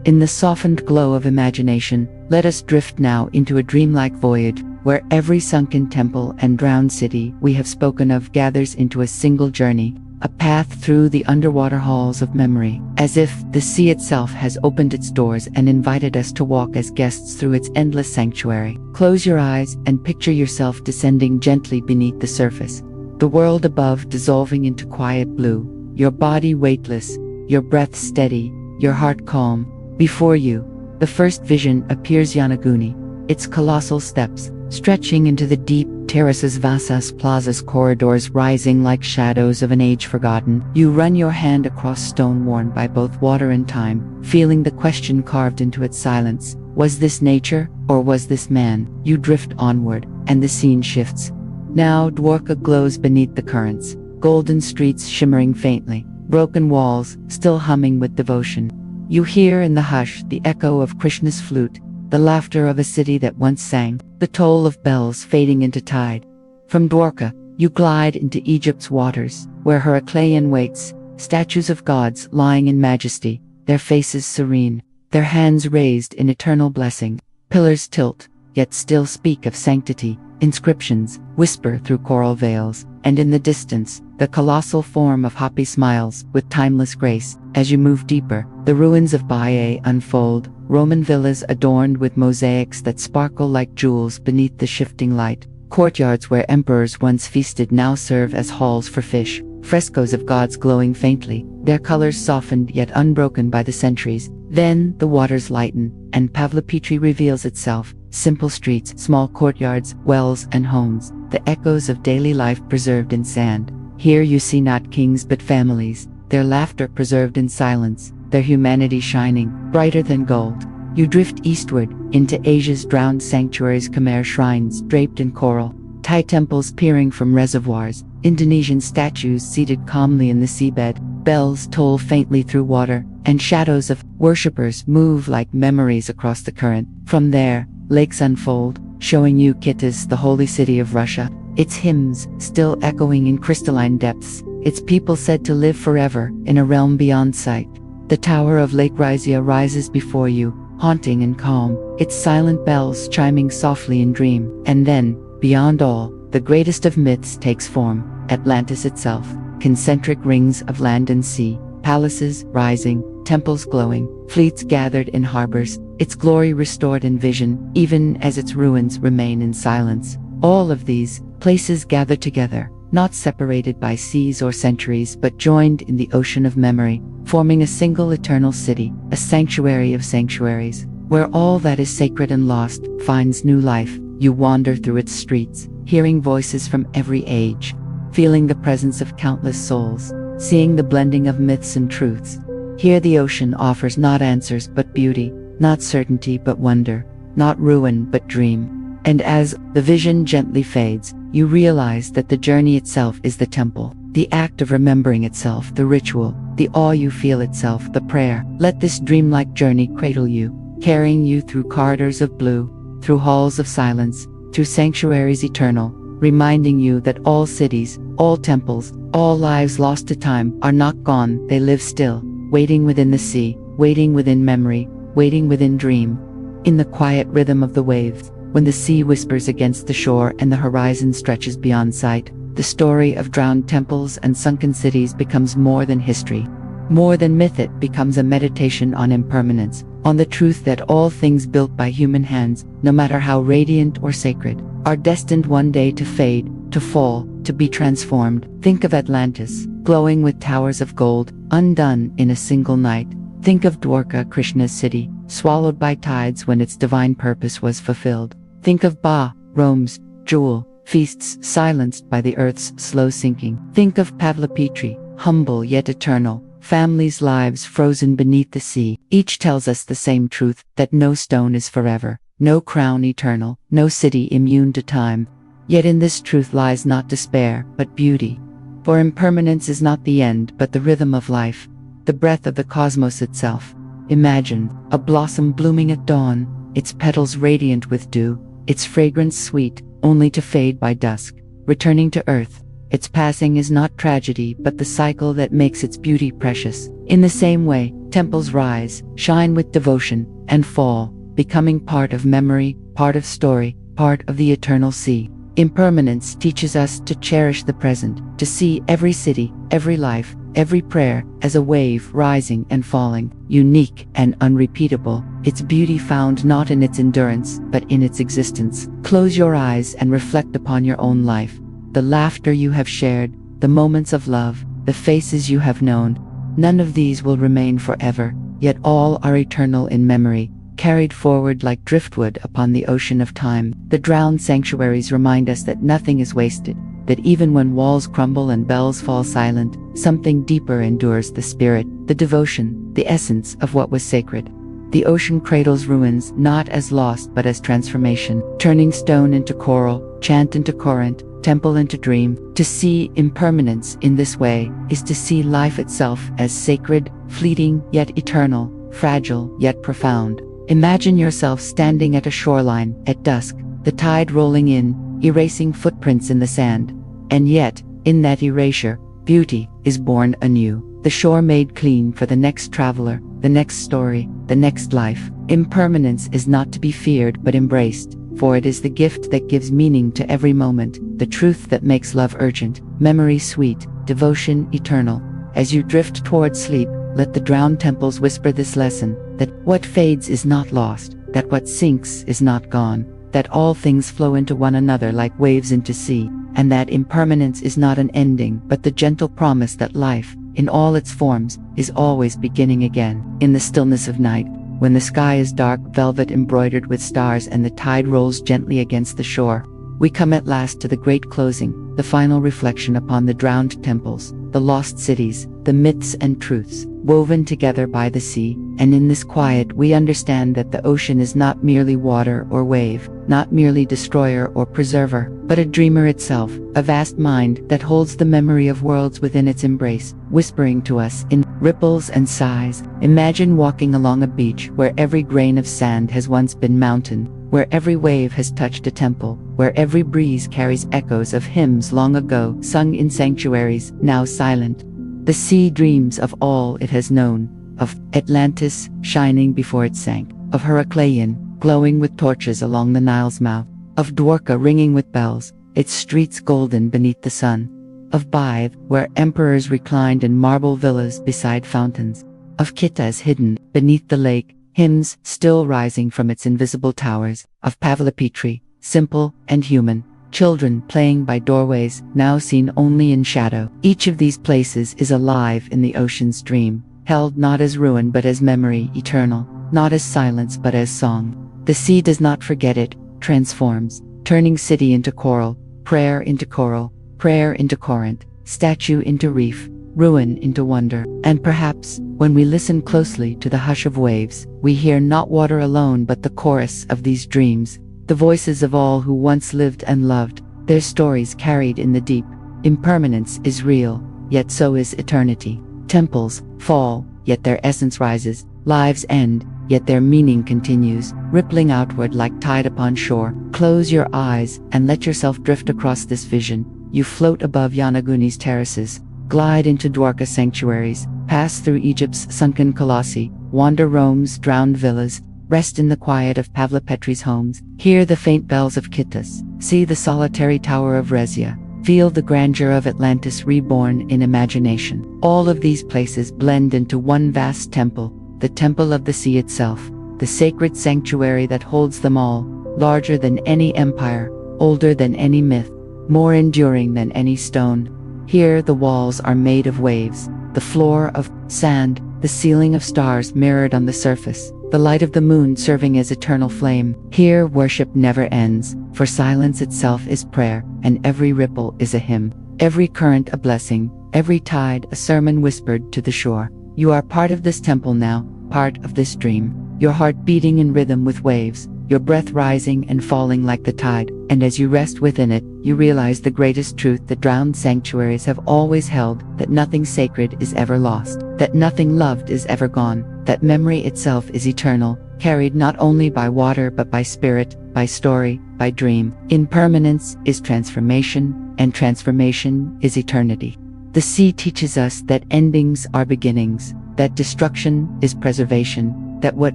In the softened glow of imagination, let us drift now into a dreamlike voyage, where every sunken temple and drowned city we have spoken of gathers into a single journey, a path through the underwater halls of memory, as if the sea itself has opened its doors and invited us to walk as guests through its endless sanctuary. Close your eyes and picture yourself descending gently beneath the surface, the world above dissolving into quiet blue, your body weightless, your breath steady, your heart calm. Before you, the first vision appears: Yanaguni, its colossal steps, stretching into the deep terraces, Vasas plazas, corridors rising like shadows of an age forgotten. You run your hand across stone worn by both water and time, feeling the question carved into its silence: was this nature, or was this man? You drift onward, and the scene shifts. Now Dwarka glows beneath the currents, golden streets shimmering faintly, broken walls still humming with devotion. You hear in the hush the echo of Krishna's flute, the laughter of a city that once sang, the toll of bells fading into tide. From Dwarka, you glide into Egypt's waters, where Heracleion waits, statues of gods lying in majesty, their faces serene, their hands raised in eternal blessing. Pillars tilt, yet still speak of sanctity, inscriptions whisper through coral veils, and in the distance, the colossal form of Hapi smiles with timeless grace. As you move deeper, the ruins of Baiae unfold, Roman villas adorned with mosaics that sparkle like jewels beneath the shifting light. Courtyards where emperors once feasted now serve as halls for fish. Frescoes of gods glowing faintly, their colors softened yet unbroken by the centuries. Then the waters lighten, and Pavlopitri reveals itself. Simple streets, small courtyards, wells and homes, the echoes of daily life preserved in sand. Here you see not kings but families, their laughter preserved in silence, their humanity shining, brighter than gold. You drift eastward, into Asia's drowned sanctuaries, Khmer shrines draped in coral, Thai temples peering from reservoirs, Indonesian statues seated calmly in the seabed, bells toll faintly through water, and shadows of worshippers move like memories across the current. From there, lakes unfold, showing you Kitas, the holy city of Russia, its hymns still echoing in crystalline depths, its people said to live forever in a realm beyond sight. The tower of Lake Rizia rises before you, haunting and calm, its silent bells chiming softly in dream. And then, beyond all, the greatest of myths takes form, Atlantis itself, concentric rings of land and sea, palaces rising, temples glowing, fleets gathered in harbors, its glory restored in vision, even as its ruins remain in silence. All of these places gather together, not separated by seas or centuries, but joined in the ocean of memory, forming a single eternal city, a sanctuary of sanctuaries, where all that is sacred and lost finds new life. You wander through its streets, hearing voices from every age, feeling the presence of countless souls, seeing the blending of myths and truths. Here the ocean offers not answers but beauty, not certainty but wonder, not ruin but dream. And as the vision gently fades, you realize that the journey itself is the temple, the act of remembering itself, the ritual, the awe you feel itself, the prayer. Let this dreamlike journey cradle you, carrying you through corridors of blue, through halls of silence, through sanctuaries eternal, reminding you that all cities, all temples, all lives lost to time are not gone, they live still, waiting within the sea, waiting within memory, waiting within dream. In the quiet rhythm of the waves, when the sea whispers against the shore and the horizon stretches beyond sight, the story of drowned temples and sunken cities becomes more than history. More than myth, it becomes a meditation on impermanence, on the truth that all things built by human hands, no matter how radiant or sacred, are destined one day to fade, to fall, to be transformed. Think of Atlantis, glowing with towers of gold, undone in a single night. Think of Dwarka, Krishna's city, swallowed by tides when its divine purpose was fulfilled. Think of Ba, Rome's jewel, feasts silenced by the earth's slow sinking. Think of Pavlopetri, humble yet eternal, families' lives frozen beneath the sea. Each tells us the same truth, that no stone is forever, no crown eternal, no city immune to time. Yet in this truth lies not despair, but beauty. For impermanence is not the end, but the rhythm of life, the breath of the cosmos itself. Imagine a blossom blooming at dawn, its petals radiant with dew, its fragrance sweet, only to fade by dusk, returning to earth. Its passing is not tragedy, but the cycle that makes its beauty precious. In the same way, temples rise, shine with devotion, and fall, becoming part of memory, part of story, part of the eternal sea. Impermanence teaches us to cherish the present, to see every city, every life, every prayer as a wave rising and falling, unique and unrepeatable, its beauty found not in its endurance, but in its existence. Close your eyes and reflect upon your own life. The laughter you have shared, the moments of love, the faces you have known. None of these will remain forever, yet all are eternal in memory, carried forward like driftwood upon the ocean of time. The drowned sanctuaries remind us that nothing is wasted, that even when walls crumble and bells fall silent, something deeper endures: the spirit, the devotion, the essence of what was sacred. The ocean cradles ruins not as lost but as transformation, turning stone into coral, chant into current, temple into dream. To see impermanence in this way is to see life itself as sacred, fleeting yet eternal, fragile yet profound. Imagine yourself standing at a shoreline at dusk, the tide rolling in, erasing footprints in the sand. And yet, in that erasure, beauty is born anew. The shore made clean for the next traveler, the next story, the next life. Impermanence is not to be feared but embraced, for it is the gift that gives meaning to every moment, the truth that makes love urgent, memory sweet, devotion eternal. As you drift toward sleep, let the drowned temples whisper this lesson, that what fades is not lost, that what sinks is not gone, that all things flow into one another like waves into sea, and that impermanence is not an ending but the gentle promise that life, in all its forms, is always beginning again. In the stillness of night, when the sky is dark velvet embroidered with stars and the tide rolls gently against the shore, we come at last to the great closing, the final reflection upon the drowned temples, the lost cities, the myths and truths, woven together by the sea. And in this quiet we understand that the ocean is not merely water or wave, not merely destroyer or preserver, but a dreamer itself, a vast mind that holds the memory of worlds within its embrace, whispering to us in ripples and sighs. Imagine walking along a beach where every grain of sand has once been mountain, where every wave has touched a temple, where every breeze carries echoes of hymns long ago sung in sanctuaries, now silent. The sea dreams of all it has known, of Atlantis shining before it sank, of Heracleion glowing with torches along the Nile's mouth, of Dwarka ringing with bells, its streets golden beneath the sun, of Bath, where emperors reclined in marble villas beside fountains, of Kittas hidden beneath the lake, hymns still rising from its invisible towers, of Pavlopetri, simple and human, children playing by doorways now seen only in shadow. Each of these places is alive in the ocean's dream, held not as ruin but as memory eternal, not as silence but as song. The sea does not forget, it transforms, turning city into coral, prayer into coral, prayer into current, statue into reef, ruin into wonder. And perhaps, when we listen closely to the hush of waves, we hear not water alone but the chorus of these dreams, the voices of all who once lived and loved, their stories carried in the deep. Impermanence is real, yet so is eternity. Temples fall, yet their essence rises. Lives end, yet their meaning continues, rippling outward like tide upon shore. Close your eyes and let yourself drift across this vision. You float above Yanaguni's terraces, glide into Dwarka sanctuaries, pass through Egypt's sunken colossi, wander Rome's drowned villas, rest in the quiet of Pavlopetri's homes, hear the faint bells of Kittas, see the solitary tower of Rezia, Feel the grandeur of Atlantis reborn in imagination. All of these places blend into one vast temple, the temple of the sea itself, the sacred sanctuary that holds them all, larger than any empire, older than any myth, more enduring than any stone. Here the walls are made of waves, the floor of sand, the ceiling of stars mirrored on the surface, the light of the moon serving as eternal flame. Here worship never ends, for silence itself is prayer, and every ripple is a hymn, every current a blessing, every tide a sermon whispered to the shore. You are part of this temple now, part of this dream, your heart beating in rhythm with waves, your breath rising and falling like the tide, and as you rest within it, you realize the greatest truth that drowned sanctuaries have always held, that nothing sacred is ever lost, that nothing loved is ever gone, that memory itself is eternal, carried not only by water but by spirit, by story, by dream. Impermanence is transformation, and transformation is eternity. The sea teaches us that endings are beginnings, that destruction is preservation, that what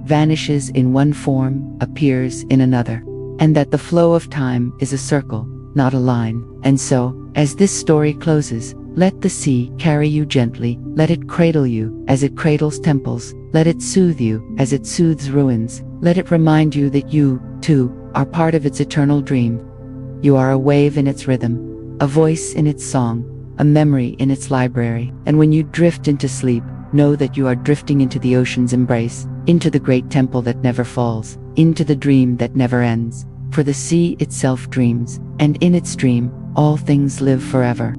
vanishes in one form appears in another, and that the flow of time is a circle, not a line. And so, as this story closes, let the sea carry you gently, let it cradle you as it cradles temples, let it soothe you as it soothes ruins, let it remind you that you, too, are part of its eternal dream. You are a wave in its rhythm, a voice in its song, a memory in its library, and when you drift into sleep, know that you are drifting into the ocean's embrace, into the great temple that never falls, into the dream that never ends. For the sea itself dreams, and in its dream, all things live forever.